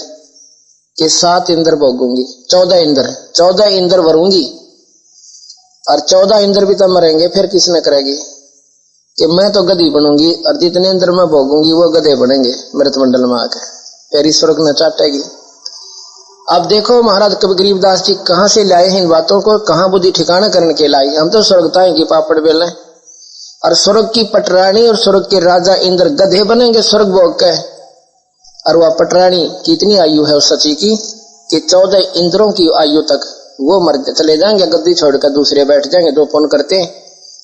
कि 7 इंद्र भोगूंगी, 14 इंद्र भरूंगी, और 14 इंद्र भी तो मरेंगे, फिर किसने करेगी कि मैं तो गधी बनूंगी, और जितने इंद्र मैं भोगूंगी वो गधे बनेंगे मृत मंडल में आकर, फिर ईश्वर ने चाटेगी। अब देखो महाराज कवि गरीबदास जी कहां से लाए हैं इन बातों को, कहां बुद्धि ठिकाना करने के लाई। हम तो स्वर्गताएं की पापड़ बेल हैं, और स्वर्ग की पटरानी और स्वर्ग के राजा इंद्र गधे बनेंगे स्वर्ग भोग के, और वह पटरानी कितनी आयु है उस सची की कि 14 इंद्रों की आयु तक वो मर चले जाएंगे, गद्दी छोड़कर दूसरे बैठ जाएंगे जो पुण्य करते हैं,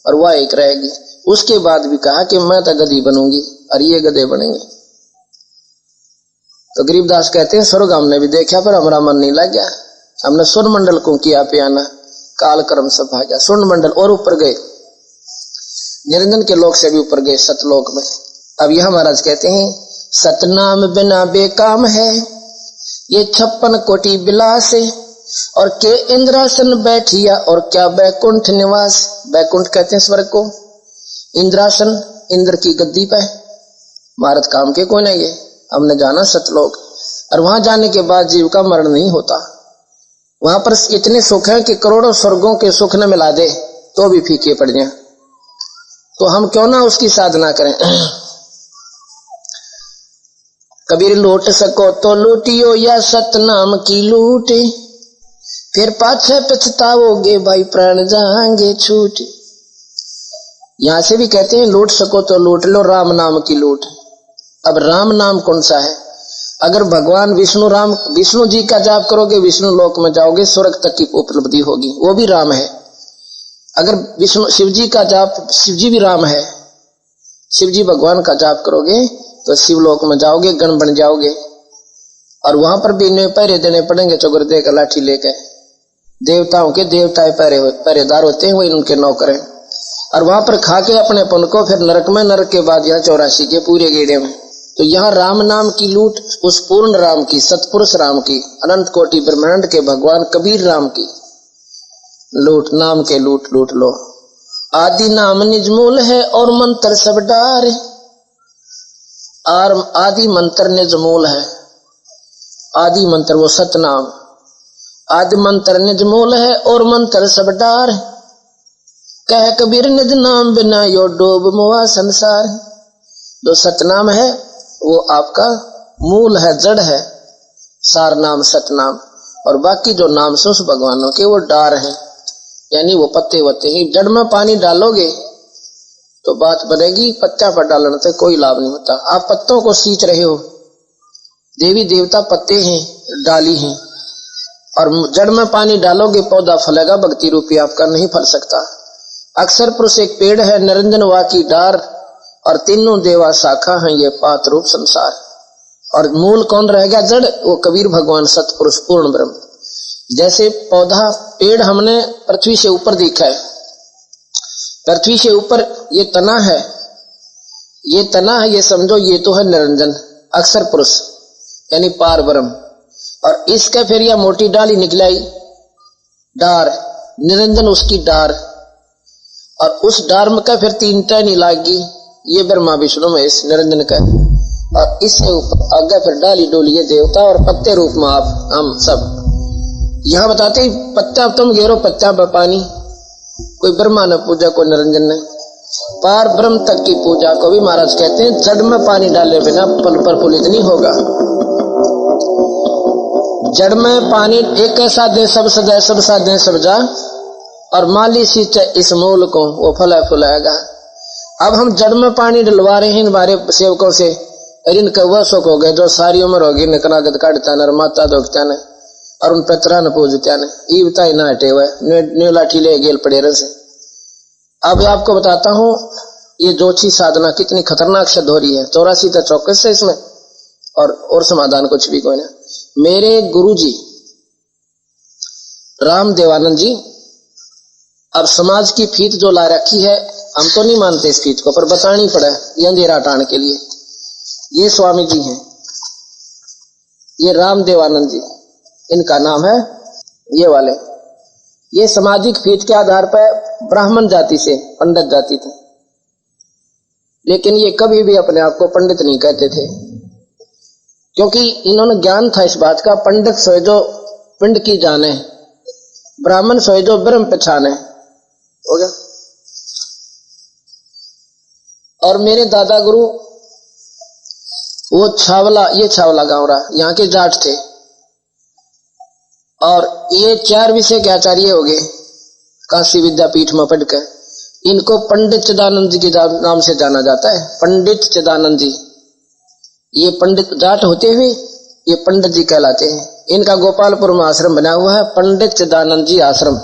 और वह एक रहेगी। उसके बाद भी कहा कि मैं तो गधी बनूंगी और ये गधे बनेंगे। तो गरीबदास कहते हैं स्वर्ग हमने भी देखा पर हमारा मन नहीं लग गया, हमने स्वर्ण मंडल को किया पियाना, काल कर्म सब भाग्या। स्वर्ण मंडल और ऊपर गए, निरंजन के लोक से भी ऊपर गए, सतलोक में। अब यह महाराज कहते हैं सतनाम बिना बेकाम है ये 56 कोटि विलास, और के इंद्रासन बैठिया और क्या बैकुंठ निवास। बैकुंठ कहते हैं स्वर्ग को, इंद्रासन इंद्र की गद्दी पे, भारत काम के कोई नहीं है। हमने जाना सतलोक, और वहां जाने के बाद जीव का मरण नहीं होता। वहां पर इतने सुख हैं कि करोड़ों स्वर्गों के सुख न मिला दे तो भी फीके पड़ जाए, तो हम क्यों ना उसकी साधना करें। कबीर लूट सको तो लूटियो या सतनाम की लूट, फिर पाछे पछताओगे भाई प्राण जाएंगे छूट। यहां से भी कहते हैं लूट सको तो लूट लो राम नाम की लूट। अब राम नाम कौन सा है? अगर भगवान विष्णु जी का जाप करोगे विष्णु लोक में जाओगे, स्वर्ग तक की उपलब्धि होगी, वो भी राम है। अगर विष्णु शिव जी का जाप, शिव जी भी राम है, शिव जी भगवान का जाप करोगे तो शिवलोक में जाओगे, गण बन जाओगे, और वहां पर भी इन्हें पहरे देने पड़ेंगे, चौगरदे का लाठी लेकर। देवताओं के देवता पहरेदार होते हैं, वो इनके नौकर हैं, और वहां पर खा के अपने पन को फिर नरक में, नरक के बाद यहाँ 84 के पूरे गेड़े में। तो यहाँ राम नाम की लूट, उस पूर्ण राम की, सतपुरुष राम की, अनंत कोटि ब्रह्मांड के भगवान कबीर राम की लूट, नाम के लूट लो। आदि नाम निज मूल है और मंत्र सब डार। और आदि मंत्र निज मूल है, आदि मंत्र वो सतनाम, आदि मंत्र निज मूल है और मंत्र सब डार। कह कबीर निज नाम बिना यो डूब मुआ संसार। जो सतनाम है वो आपका मूल है, जड़ है, सार नाम सतनाम। और बाकी जो नाम से उस भगवानों के वो डार हैं, यानी वो पत्ते होते हैं। जड़ में पानी डालोगे तो बात बनेगी, पत्ता पर डालने से कोई लाभ नहीं होता। आप पत्तों को सींच रहे हो, देवी देवता पत्ते हैं, डाली हैं, और जड़ में पानी डालोगे पौधा फलेगा, भक्ति रूपी आपका नहीं फल सकता। अक्षर पुरुष एक पेड़ है, निरंजन वा की डार, और तीनों देवा शाखा हैं ये पात रूप संसार। और मूल कौन रह गया? जड़, वो कबीर भगवान सतपुरुष पूर्ण ब्रह्म। जैसे पौधा पेड़ हमने पृथ्वी से ऊपर देखा है, पृथ्वी से ऊपर ये तना है, ये तना है, ये समझो ये तो है निरंजन अक्षर पुरुष यानी पार ब्रह्म। और इसका फिर यह मोटी डाली निकलाई डार, निरंजन उसकी डार, और उस डार में का फिर तीन टहनी लागी, ये ब्रह्मा विष्णु महेश निरंजन का। और इससे ऊपर आगे फिर डाली डोली ये देवता, और पत्ते रूप में आप हम सब। यहाँ बताते ही पत्ता तुम घेरो पत्ता पर पानी, कोई ब्रह्मा ने पूजा, कोई निरंजन ने। पार ब्रह्म तक की पूजा को भी महाराज कहते हैं जड़ में पानी डाले बिना प्रफुल्लित नहीं होगा। जड़ में पानी एक ऐसा दे सब सदा, सब साधे सब जा, और माली सींचे इस मूल को, वो फला फुलाएगा। अब हम जड़ में पानी डलवा रहे हैं हमारे सेवकों से, इनके वह सुख हो गए जो सारी उम्र होगी निकनागत काटता न, माता दोखता न, और उन पत्रा न पूजता न, ईवता ही ना हटे हुए न्यू लाठी ले गेल पड़े रहे से। अब आपको बताता हूं ये जोची साधना कितनी खतरनाक सिद्ध हो रही है। 84 तक चौकस है इसमें, और समाधान कुछ भी कोई ना। मेरे गुरुजी राम देवानंद जी अब समाज की फीत जो ला रखी है, हम तो नहीं मानते इस फीत को, पर बतानी पड़े ये अंधेरा हटाने के लिए। ये स्वामी जी हैं, ये राम देवानंद जी इनका नाम है, ये वाले। ये सामाजिक फीत के आधार पर ब्राह्मण जाति से पंडित जाति थे, लेकिन ये कभी भी अपने आप को पंडित नहीं कहते थे, क्योंकि इन्होंने ज्ञान था इस बात का, पंडित सोए जो पिंड की जाने, ब्राह्मण सोए जो ब्रह्म पहचाने। हो गया। और मेरे दादा गुरु वो छावला, ये छावला गांव रहा, यहाँ के जाट थे, और ये 4 विषय के आचार्य हो गए काशी विद्यापीठ में पढ़कर। इनको पंडित चिदानंद जी के नाम से जाना जाता है, पंडित चिदानंद जी। ये पंडित जाट होते हुए ये पंडित जी कहलाते हैं। इनका गोपालपुर में आश्रम बना हुआ है, पंडित चिदानंद जी आश्रम।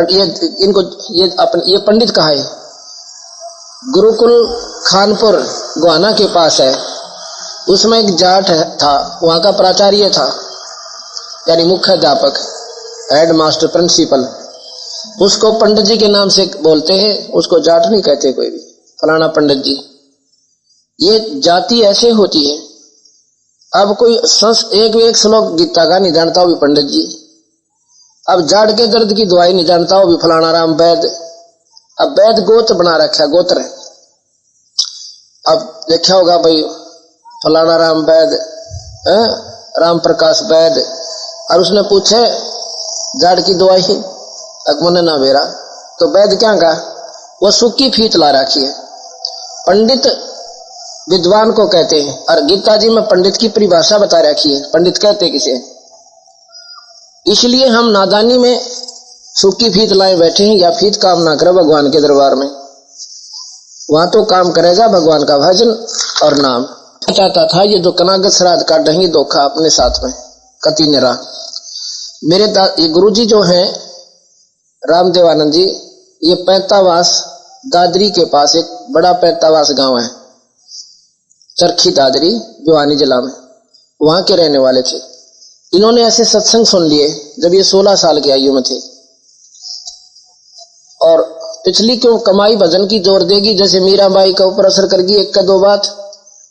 ये पंडित कहा है, गुरुकुल खानपुर गोहाना के पास है, उसमें एक जाट था, वहां का प्राचार्य था, यानी मुख्य अध्यापक, हेड मास्टर प्रिंसिपल। उसको पंडित जी के नाम से बोलते हैं, उसको जाट नहीं कहते कोई भी, फलाना पंडित जी। ये जाति ऐसे होती है। अब कोई एक श्लोक गीता का नहीं जानता, वो भी पंडित जी। अब जाट के दर्द की दवाई नहीं जानता, वो भी फलाना राम वैद। अब वैद गोत्र बना रखा, गोत्र। अब देखा होगा भाई फलाना राम वैद, राम प्रकाश वैद, और उसने पूछे जाड़ की दवाई, अकमन ना बेरा, तो वैद क्या कहा? वो सूखी फीत ला रखी है। पंडित विद्वान को कहते हैं, और गीता जी में पंडित की परिभाषा बता रखी है, पंडित कहते किसे। इसलिए हम नादानी में सूखी फीत लाए बैठे हैं, या फीत काम ना करे भगवान के दरबार में, वहां तो काम करेगा भगवान का भजन और नाम। चाहता था ये जो कनागत श्राद्ध काट देंगे धोखा अपने साथ में कति निरा। मेरे ये गुरुजी जो हैं राम देवानंद जी, ये पैंतावास दादरी के पास एक बड़ा पैंतावास गांव है, चरखी दादरी भिवानी जिला में, वहां के रहने वाले थे। इन्होंने ऐसे सत्संग सुन लिए जब ये 16 साल की आयु में थे, और पिछली क्यों कमाई भजन की जोर देगी, जैसे मीराबाई का ऊपर असर करगी एक का दो बात,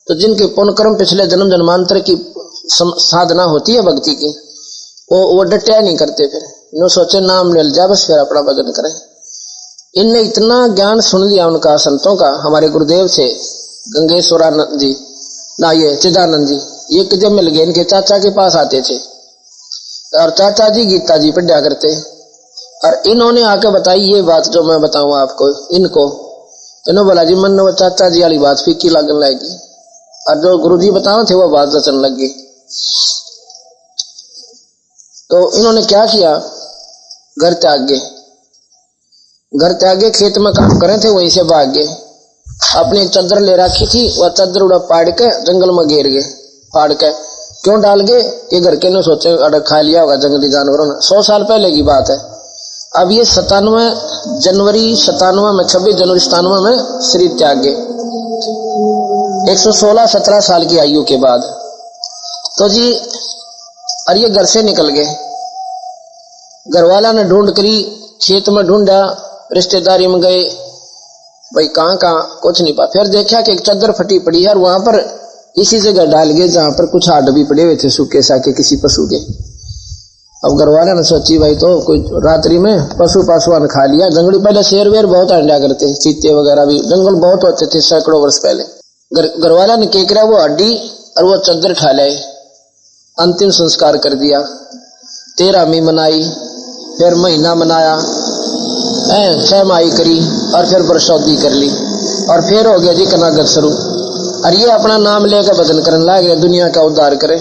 तो जिनके पुण्य कर्म पिछले जन्म जन्मांतर की साधना होती है भक्ति की, वो डटिया नहीं करते, फिर नो सोचे नाम ले जा बस, फिर अपना भजन करें। इनने इतना ज्ञान सुन लिया उनका, संतों का। हमारे गुरुदेव थे गंगेश्वरानंद जी, ना ये चिदानंद जी, ये कि जब मिल गए इनके चाचा के पास आते थे, और चाचा जी गीता जी पढ़ा करते, और इन्होंने आके बताई ये बात जो मैं बताऊं आपको इनको। इन्होंने बोला जी मन वो चाचा जी वाली बात फीकी लगने लगी, और जो गुरुजी बताओ थे वो बात रचन लग गई। तो इन्होंने क्या किया, घर त्याग गए, घर त्याग गए, खेत में काम करे थे, वहीं से भाग गए। अपनी एक चादर ले रखी थी, वह चादर उड़ा पाड़ के जंगल में गिर गए, फाड़ के। क्यों डाल गए, ये घर के ने सोचे अड़क खा लिया होगा जंगली जानवरों ने। 100 साल पहले की बात है। अब ये 27 जनवरी 97 में, 26 जनवरी 97 में शरीर त्याग गए, 116-17 साल की आयु के बाद। तो जी और ये घर से निकल गए, घर वाला ने ढूंढ करी, खेत में ढूंढा, रिश्तेदारी में गए, भाई कहाँ कुछ नहीं पा। फिर देखा कि एक चादर फटी पड़ी है, और वहां पर इसी जगह डाल गए जहां पर कुछ हाड भी पड़े हुए थे सूखे साके किसी पशु के। अब घर वाला ने सोची भाई तो कोई रात्रि में पशुआन खा लिया। जंगली पहले शेर वेर बहुत अंडा करते, चीते वगैरह भी जंगल बहुत होते थे सैकड़ों वर्ष पहले। घर वाला ने क्या करा, वो हड्डी और वो चादर खा लाए, अंतिम संस्कार कर दिया। 13वीं मनाई, फिर महीना मनाया, 6 माही करी, और फिर बरसौदी कर ली, और फिर हो गया जी कनागत शुरू। और ये अपना नाम लेकर भजन करने लगे, दुनिया का उद्धार करे।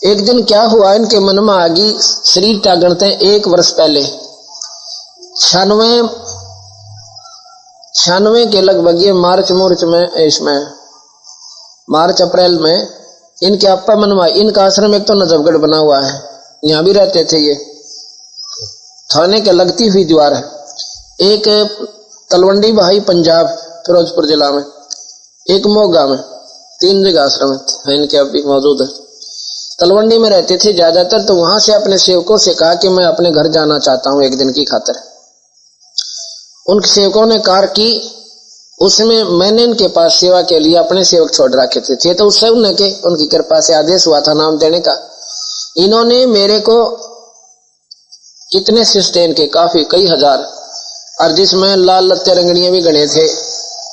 एक दिन क्या हुआ, इनके मन में आ गई, शरीर त्यागन थे 1 वर्ष पहले, 96 के लगभग, ये मार्च में, इसमें मार्च अप्रैल में इनके अपा मन में, इनका आश्रम एक तो नजफगढ़ बना हुआ है, यहाँ भी रहते थे ये, थाने के लगती हुई दीवार है। एक तलवंडी भाई पंजाब फिरोजपुर जिला में, एक मोगा में, 3 जगह आश्रम है इनके अब भी मौजूद है। तलवंडी में रहते थे ज्यादातर, तो वहां से अपने सेवकों से कहा कि मैं अपने घर जाना चाहता हूं 1 दिन की खातिर। उन सेवकों ने कार की, उसमें मैंने इनके पास सेवा के लिए अपने सेवक छोड़ रखे थे तो उससे उनकी कृपा से आदेश हुआ था नाम देने का। इन्होंने मेरे को कितने सिस्टेन के, काफी कई हजार, और जिसमें लाल लत्ते रंगड़ियां भी गणे थे,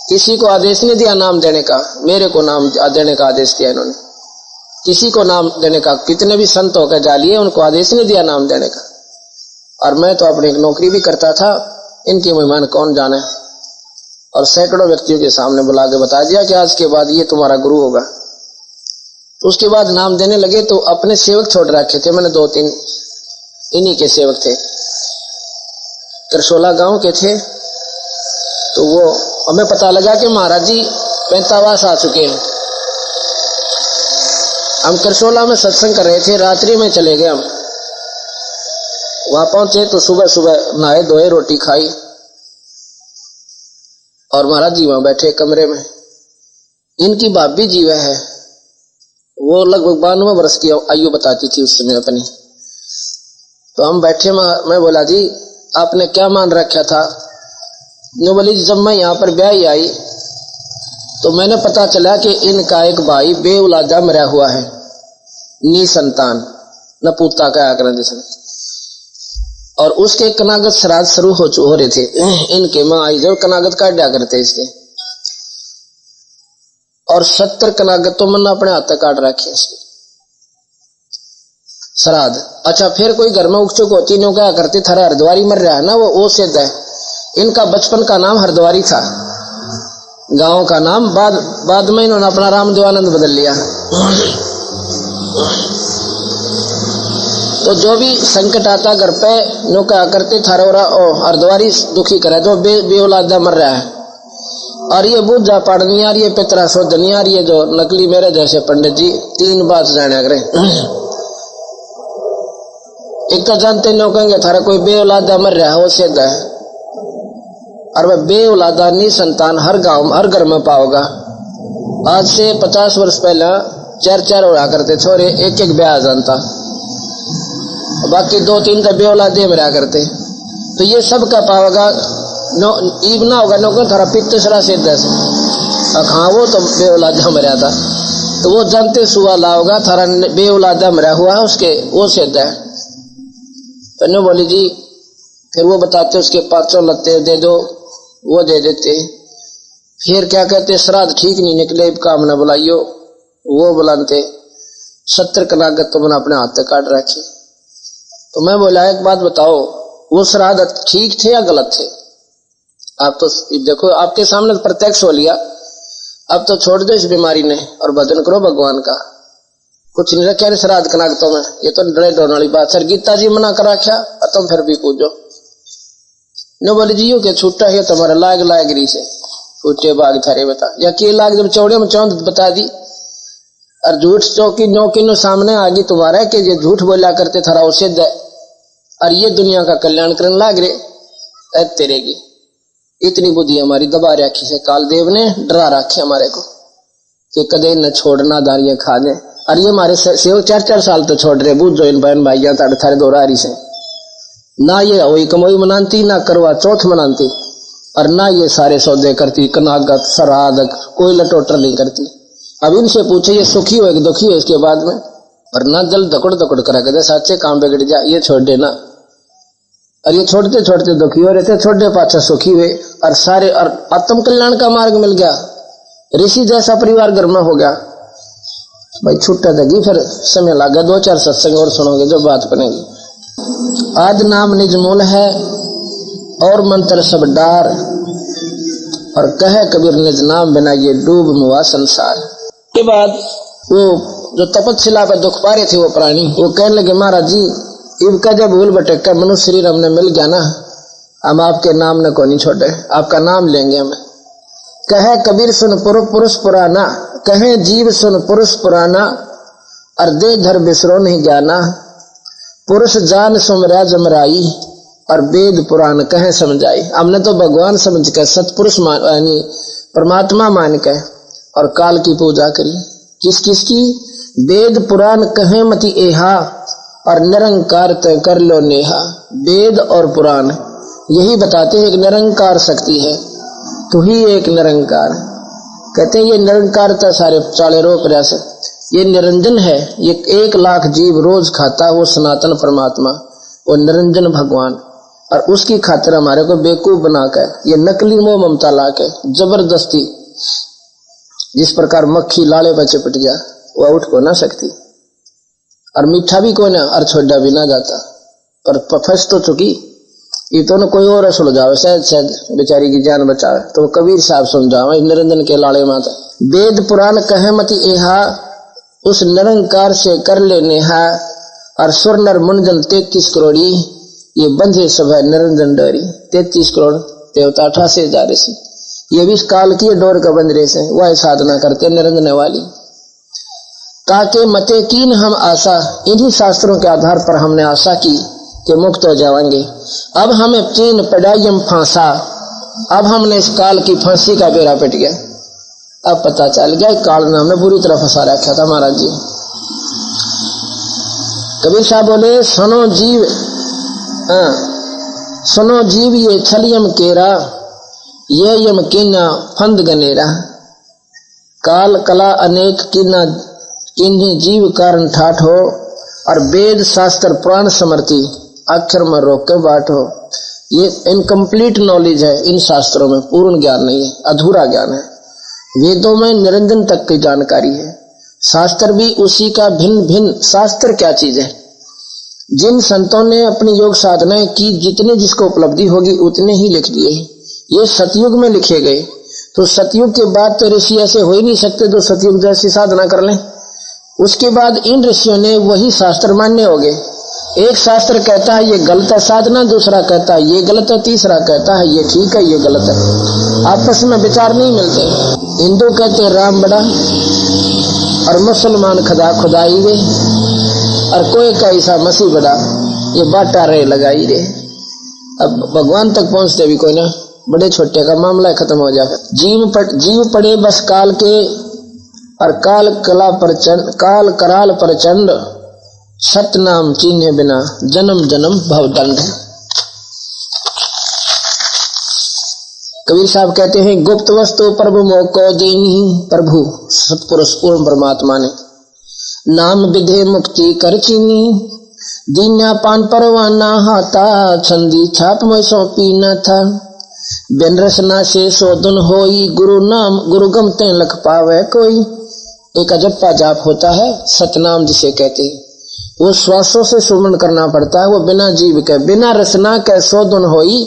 किसी को आदेश नहीं दिया नाम देने का, मेरे को नाम देने का आदेश दिया इन्होंने। किसी को नाम देने का, कितने भी संत होकर जा लिए, उनको आदेश नहीं दिया नाम देने का। और मैं तो अपनी नौकरी भी करता था, इनकी मेहमान कौन जाने, और सैकड़ों व्यक्तियों के सामने बुला के बता दिया कि आज के बाद ये तुम्हारा गुरु होगा। तो उसके बाद नाम देने लगे, तो अपने सेवक छोड़ रखे थे मैंने, 2-3 इन्हीं के सेवक थे, करसोला गांव के थे। तो वो हमें पता लगा कि महाराज जी 45 आ चुके हैं। हम करसोला में सत्संग कर रहे थे, रात्रि में चले गए। हम वहां पहुंचे तो सुबह नहाए धोए, रोटी खाई, और महाराज जी वहां बैठे कमरे में। इनकी भाभी जी वह है, वो लगभग 92 वर्ष की आयु बताती थी उस समय अपनी। तो हम बैठे, मैं बोला जी आपने क्या मान रखा था? नो बोली जब मैं यहाँ पर ब्याह आई तो मैंने पता चला कि इनका एक भाई बेउलादा मरा हुआ है, निसंतान, नपुता का आकरण जैसे, और उसके कनागत श्राद्ध शुरू हो रहे थे। इनके माँ आई जब कनागत काट दिया करते इसके, और 70 कनागत तो मैंने अपने हाथ तक काट रखे इसके श्राद्ध। अच्छा, फिर कोई घर में उकचुक होती नहीं, क्या करते, थारा हरद्वारी मर रहा है ना, वो सिद्ध है। इनका बचपन का नाम हरद्वारी था, गांव का नाम, बाद में इन्होंने अपना राम देवानंद बदल लिया। तो जो भी संकट आता घर पे, नो क्या करते, थारा हरद्वारी दुखी करे, जो बेऔलादा मर रहा है। और ये बुझा पढ़नी, और ये पितरा शोधनी, और ये जो नकली मेरे जैसे पंडित जी 3 बात जाने करे। एक तो जानते लोग कहेंगे थारा कोई बेऔलादा मर रहा है, वो सिद्ध है, और वह बेऔलादा निसंतान हर गांव हर घर में पाओगा। आज से 50 वर्ष पहले 4 होया करते छोरे, एक ब्याह जानता, बाकी 2-3 तो बेऔलादे मरा करते। तो ये सब का पाओगा ईब ना होगा, नौकर थारा पित्तसरा सिद्ध है, हाँ वो तो बेऔलादा मरा था, तो वो जानते सुआ लाओगा थारा बेऔलादा मरा हुआ है उसके, वो सिद्ध है। तो नो बोली जी, फिर वो बताते उसके 500 लत्ते दे दो, वो दे देते। फिर क्या कहते, श्राद्ध ठीक नहीं निकले, काम न बुलाइयो, वो बुलाते। 70 कनागत तो मैंने अपने हाथ से काट रखी। तो मैं बोला एक बात बताओ, वो श्राद्ध ठीक थे या गलत थे? आप तो देखो, आपके सामने प्रत्यक्ष हो लिया, अब तो छोड़ दो इस बीमारी ने और भजन करो भगवान का। कुछ नहीं रखा श्राद्ध कनागतों में, ये तो डरे डरने वाली बात। सर गीता जी मना करा क्या, और तुम फिर भी पूछो। न बोले जी के छूटा है तुम्हारा लाग रही से छूटे बाग थारे बता, या के लाग जब चौड़े में चौंध बता दी, और झूठ चौकी नौकी सामने आ गई तुम्हारा कि ये झूठ बोला करते थारा उसे दे, और ये दुनिया का कल्याण करने लाग रहे तेरे की। इतनी बुद्धि हमारी दबा रखी है, कालदेव ने डरा रखे हमारे को कि कदे न छोड़ना दारियां खा दे। और ये हमारे सेव 4-4 साल तो छोड़ रहे, बूझ जो इन बहन भाइया थारे दोरारी से ना ये वही कमोई मनाती, ना करवा चौथ मनाती, और ना ये सारे सौदे करती, कनागत श्राद्ध कोई लटोटर नहीं करती। अब इनसे पूछे ये सुखी हो कि दुखी हो इसके बाद में, और ना जल दकड़ दकड़ करा कहते साचे काम बिगड़ जा, ये छोड़ देना। और ये छोड़ते छोड़ते दुखी हो रहे थे, छोड़ने पाछा सुखी हुए, और सारे और आत्म कल्याण का मार्ग मिल गया, ऋषि जैसा परिवार घर में हो गया। भाई छुट्टा देगी, फिर समय लगा 2-4 सत्संग और सुनोगे जो बात बनेगी। आद नाम निज मूल है और मंत्र सब डार, और कहे कबीर निज नाम बिना ये डूब मुआ संसार। के बाद वो जो तपस्या पर दुख पा रहे थे वो प्राणी, वो कहने लगे महाराज जी इनका जब भूल भटक कर मनुष्य शरीर हमने मिल गया ना, हम आपके नाम ने को नहीं छोड़े, आपका नाम लेंगे हम। कहे कबीर सुन पुरुष पुराना, कहे जीव सुन पुरुष पुराना, और दे धर बिसरो नहीं जाना। पुरुष जान सुमरा जमराई, और वेद पुराण कहे समझाई। हमने तो भगवान समझ कर सतपुरुष यानी परमात्मा मान के और काल की पूजा करी। किस किस की? वेद पुराण कहे मति एहा, और निरंकार तय कर लो नेहा। वेद और पुराण यही बताते हैं एक निरंकार शक्ति है, तू ही एक निरंकार। कहते हैं ये निरंकारता सारे चाले रो प्रयास, ये निरंजन है। ये 1 लाख जीव रोज खाता वो सनातन परमात्मा, वो निरंजन भगवान, और उसकी खातिर हमारे को बेवकूफ बनाकर ये नकली मोह ममता लाके जबरदस्ती, जिस प्रकार मक्खी लाले पर चिपट गया वह उठ को ना सकती, और मीठा भी कोई ना और छोड़ा भी ना जाता, पर फंस तो चुकी। ये तो न कोई और सुलझावे, शायद बेचारी की जान बचावे। तो कबीर साहब समझावे निरंजन के लाले माता। वेद पुराण कहे मति एहा, उस निरंकार से कर ले नेहा, और सुर नर मुंजन 33 करोड़ी, ये बंधे सब है निरंजन डोरी। 33 करोड़ देवता 88 हजार ऋषि, ये भी काल की डोर का बंध रहे से वह साधना करते निरंजन वाली। ताके मते कीन हम आशा, इन्हीं शास्त्रों के आधार पर हमने आशा की कि मुक्त हो जाएंगे। अब हमें चीन पड़ाइम फांसा, अब हमने इस काल की फांसी का बेड़ा पिट गया। अब पता चल गया काल ने हमने बुरी तरह फंसा रखा था महाराज जी। कबीर साहब बोले सुनो जीव, सुनो जीव ये छलियम केरा, ये यम किन्ना फंद गनेरा। काल कला अनेक किन्ना किन्हीं जीव कारण ठाठ हो, और वेद शास्त्र पुराण समर्थी अक्षर में रोक के बाट हो। ये इनकम्प्लीट नॉलेज है, इन शास्त्रों में पूर्ण ज्ञान नहीं है, अधूरा ज्ञान है। वेदों में निरंजन तक की जानकारी है, शास्त्र भी उसी का भिन्न भिन्न। शास्त्र क्या चीज है? जिन संतों ने अपनी योग साधनाएं की, जितने जिसको उपलब्धि होगी उतने ही लिख दिए। ये सतयुग में लिखे गए, तो सतयुग के बाद तो ऋषि ऐसे हो ही नहीं सकते जो सतयुग जैसी साधना कर लें। उसके बाद इन ऋषियों ने वही शास्त्र मान्य हो गए। एक शास्त्र कहता है ये गलत है साधना, दूसरा कहता है ये गलत है, तीसरा कहता है ये ठीक है ये गलत है। आपस में विचार नहीं मिलते। हिंदू कहते राम बड़ा, और मुसलमान खुदा खुदाई रे, और कोई का ईसा मसीह बड़ा, ये बाटा रे लगाई रे। अब भगवान तक पहुंचते भी कोई ना, बड़े छोटे का मामला खत्म हो जाएगा। जीव पड़े बस काल के, और काल कराल प्रचंड, सतनाम चीन्हे बिना जन्म जन्म भवदंड। कबीर साहब कहते हैं गुप्त वस्तु प्रभु मोको दीनी, प्रभु सतपुरुष पूर्ण परमात्मा ने नाम विधे मुक्ति कर चीनी। दीन्या पान परवाना हाथा, छंदी छाप में सौंपी न था। बिन रसना से शोधन होई, गुरु नाम गुरु गमते लख पावे कोई। एक अजप्पा जाप होता है सतनाम जिसे कहते हैं, वो श्वासों से सुमन करना पड़ता है। वो बिना जीव के बिना रसना के शोधन होई,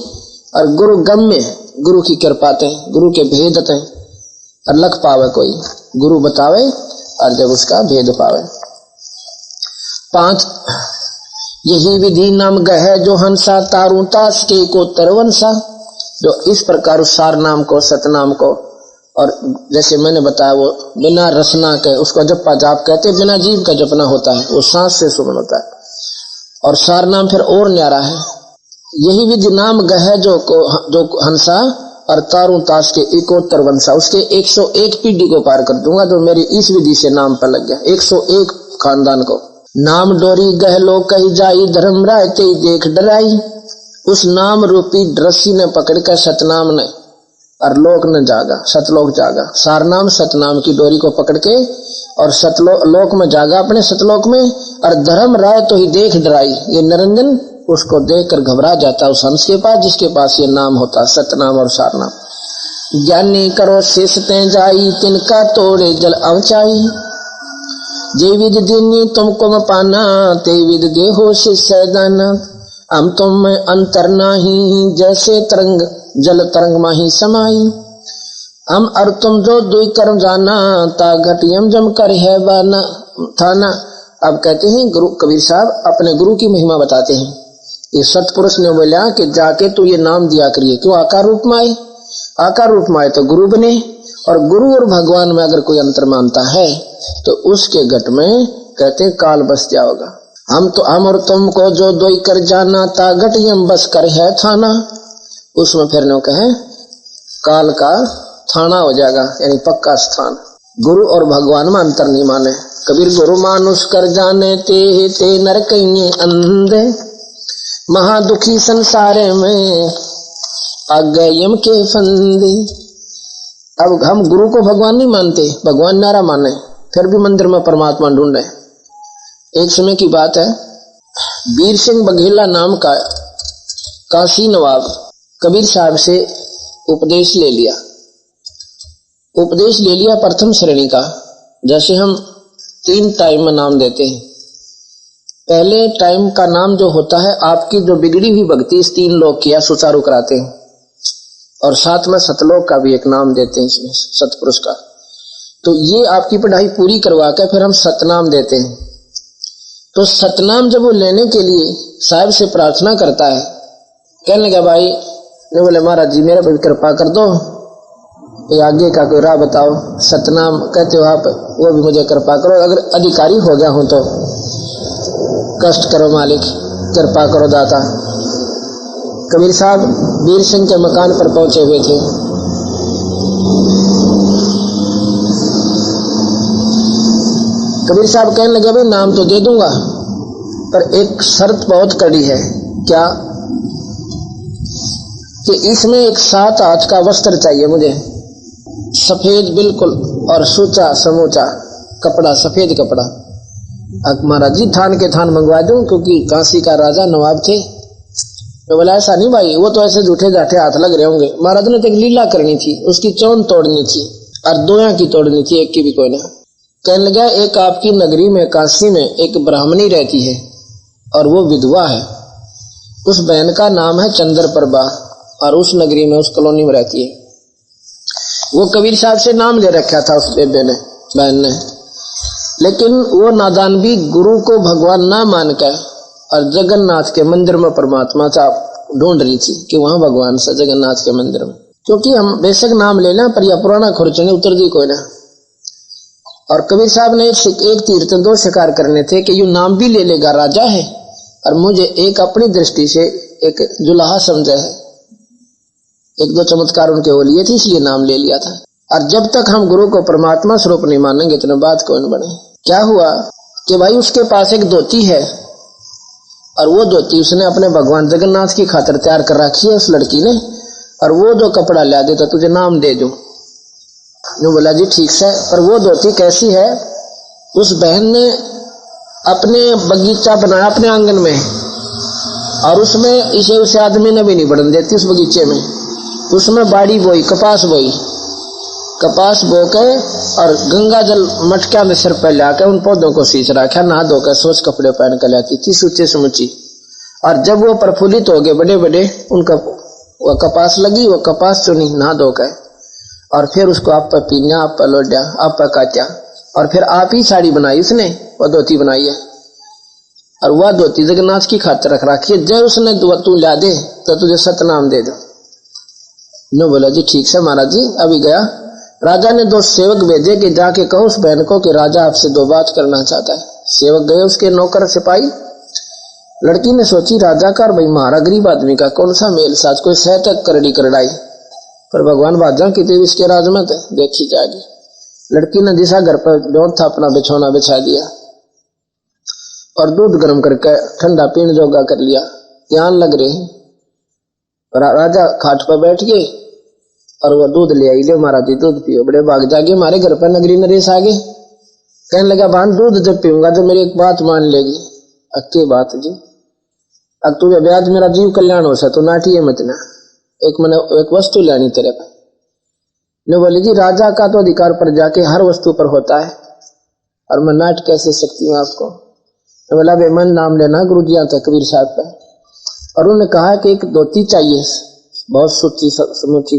और गुरु गम्य गुरु की कृपाते गुरु के भेदते और लख पावे कोई, गुरु बतावे और जब उसका भेद पावे। 5 यही विधि नाम गह जो हंसा, तारू तास के को तरवंसा। जो इस प्रकार उस सार नाम को सतनाम को, और जैसे मैंने बताया वो बिना रसना के उसको जप्पा जाप कहते, बिना जीव का जपना होता है, वो सांस से सुमन होता है। और सार नाम फिर और न्यारा है। यही विधि नाम गह जो हंसा, और तारू ताश के इकोत्तर वंशा, उसके 101 पीढ़ी को पार कर दूंगा जो मेरी इस विधि से नाम पर लग गया। 101 खानदान को नाम डोरी गह लो कही जाई, धर्म राय ते देख डराई। उस नाम रूपी रस्सी ने पकड़ कर सतनाम ने और लोक ने जागा, सतलोक जागा। सार नाम सतनाम की डोरी को पकड़ के और सतलोक में जागा, अपने सतलोक में। और धर्म राय तो ही देख डराई, ये निरंजन उसको देखकर घबरा जाता उस हंस के पास जिसके पास ये नाम होता, सतनाम और सार नाम। ज्ञानी करो शेष ते जाई, तिनका तोड़े जल अवचाई। जे विद दीनी तुमको पाना, ते विद देहो शिष्य दाना। हम तुम में अंतर नाही, जैसे तरंग जल तरंग माही समाई। हम और तुम जो दुई कर्म जाना, ता घटियम जम कर है बाना थाना। अब कहते हैं गुरु कबीर साहब अपने गुरु की महिमा बताते हैं। ये सतपुरुष ने बोला कि जाके तू ये नाम दिया करिए, क्यों आकार रूप में आए, आकार रूप में आए तो गुरु बने। और गुरु और भगवान में अगर कोई अंतर मानता है तो उसके घट में कहते काल बस जाओगा। हम और तुमको जो दोई कर जाना, ता घटियम बस कर है थाना। उसमें फिर नो कहे काल का थाना हो जाएगा, यानी पक्का स्थान। गुरु और भगवान में अंतर नहीं माने। कबीर गुरु मानुष कर जाने, ते नर कहिए अंधे। महादुखी संसारे में आगे यम के फंदे। अब हम गुरु को भगवान नहीं मानते, भगवान नारा माने, फिर भी मंदिर में परमात्मा ढूंढे। एक समय की बात है, वीर सिंह बघेला नाम का काशी नवाब कबीर साहब से उपदेश ले लिया। उपदेश ले लिया प्रथम श्रेणी का। जैसे हम 3 टाइम में नाम देते हैं। पहले टाइम का नाम जो होता है, आपकी जो बिगड़ी हुई भक्ति इस 3 लोक किया सुचारू कराते हैं, और साथ में सतलोक का भी एक नाम देते हैं इसमें, सतपुरुष का। तो ये आपकी पढ़ाई पूरी करवा कर फिर हम सतनाम देते हैं। तो सतनाम जब वो लेने के लिए साहब से प्रार्थना करता है, कहने लगा भाई ने बोले महाराज जी मेरा भी कृपा कर दो, ये आगे का कोई राह बताओ। सतनाम कहते हो आप, वो भी मुझे कृपा करो, अगर अधिकारी हो गया हूं तो कष्ट करो मालिक, कृपा करो दाता। कबीर साहब वीर सिंह के मकान पर पहुंचे हुए थे। कबीर साहब कहने लगे भाई नाम तो दे दूंगा, पर एक शर्त बहुत कड़ी है। क्या? कि इसमें एक 7 हाथ का वस्त्र चाहिए मुझे, सफेद बिल्कुल, और सूचा समूचा कपड़ा, सफेद कपड़ा। महाराज जी थान के थान मंगवा दूं, क्योंकि काशी का राजा नवाब थे। तो बोला ऐसा नहीं भाई, वो तो ऐसे झूठे जाठे हाथ लग रहे होंगे। महाराज ने तो एक लीला करनी थी, उसकी चौन तोड़नी थी और 2 की तोड़नी थी, एक की भी कोई ना। कहने लगा एक आपकी नगरी में काशी में एक ब्राह्मणी रहती है और वो विधवा है। उस बहन का नाम है चंद्रप्रभा और उस नगरी में उस कॉलोनी में रहती है। वो कबीर साहब से नाम ले रखा था उस बेबे ने, बहन ने। लेकिन वो नादान भी गुरु को भगवान ना मानकर और जगन्नाथ के मंदिर में परमात्मा का ढूंढ रही थी कि वहां भगवान से जगन्नाथ के मंदिर में। क्योंकि हम बेशक नाम लेना पर यह पुराना खर्च नहीं उतर दी कोई ना। और कबीर साहब ने एक तीर से 2 शिकार करने थे कि यू नाम भी ले लेगा, राजा है, और मुझे एक अपनी दृष्टि से एक जुलाहा समझा है। 1-2 चमत्कार उनके हो लिए थे, इसलिए नाम ले लिया था। और जब तक हम गुरु को परमात्मा स्वरूप नहीं मानेंगे इतने बात कौन बने। क्या हुआ कि भाई उसके पास एक धोती है और वो धोती उसने अपने भगवान जगन्नाथ की खातिर तैयार कर रखी है उस लड़की ने, और वो जो कपड़ा ला दे तो तुझे नाम दे दूं। जो बोला जी ठीक है, पर वो धोती कैसी है? उस बहन ने अपने बगीचा बनाया अपने आंगन में, और उसमें इसे उसे आदमी ने भी नहीं बढ़ने देती उस बगीचे में। उसमें बाड़ी बोई, कपास बोई, कपास बो के और गंगा जल मटकिया में सिर पर लाकर उन पौधों को सींच रखा, नहा धोकर सोच कपड़े पहन कर लाती थी सूचे समुची। और जब वो प्रफुल्लित हो गए बड़े बड़े, उनका वो कपास लगी, वो कपास चुनी नहा धोकर, और फिर उसको आप पर पीना, आप पर लोड्या, आप पर काटा, और फिर आप ही साड़ी बनाई उसने, वो धोती बनाई है। और वह धोती जगन्नाथ की खातिर रख रखी है। जब उसने तू ला दे तो तुझे सतनाम दे दो। नो बोला जी ठीक से महाराज जी। अभी गया, राजा ने 2 सेवक भेजे कि जाके कहो उस बहन को कि राजा आपसे 2 बात करना चाहता है। सेवक गए, उसके नौकर सिपाही। लड़की ने सोची राजा का और भाई महारा गरीब आदमी का कौन सा मेल साथ, कोई सहतक करड़ी करड़ाई, पर भगवान बाजा की देवी इसके राज में देखी जाएगी। लड़की ने दिशा घर पर जो था अपना बिछौना बिछा दिया और दूध गर्म करके ठंडा पीने जोगा कर लिया। ध्यान लग रहे, राजा खाट पर बैठ गए और वो दूध ले आई, ले महाराज जी दूध पियो। बड़े भाग जागे, हमारे घर पर नगरी नरेश आ गए। कहने लगा भान दूध जब पीऊंगा तो मेरी एक बात मान लेगी। अक्की बात जी, अब तुझे ब्याज मेरा जीव कल्याण हो सा तो नाटी है मत ना, एक वस्तु लेनी तेरे पर। ने बोले जी राजा का तो अधिकार पर जाके हर वस्तु पर होता है, और मैं नाट कैसे सकती हूँ आपको। तो बोला बेमन नाम लेना गुरु जी आता कबीर साहब पर। और उन्होंने कहा कि एक धोती चाहिए बहुत सूची समुची,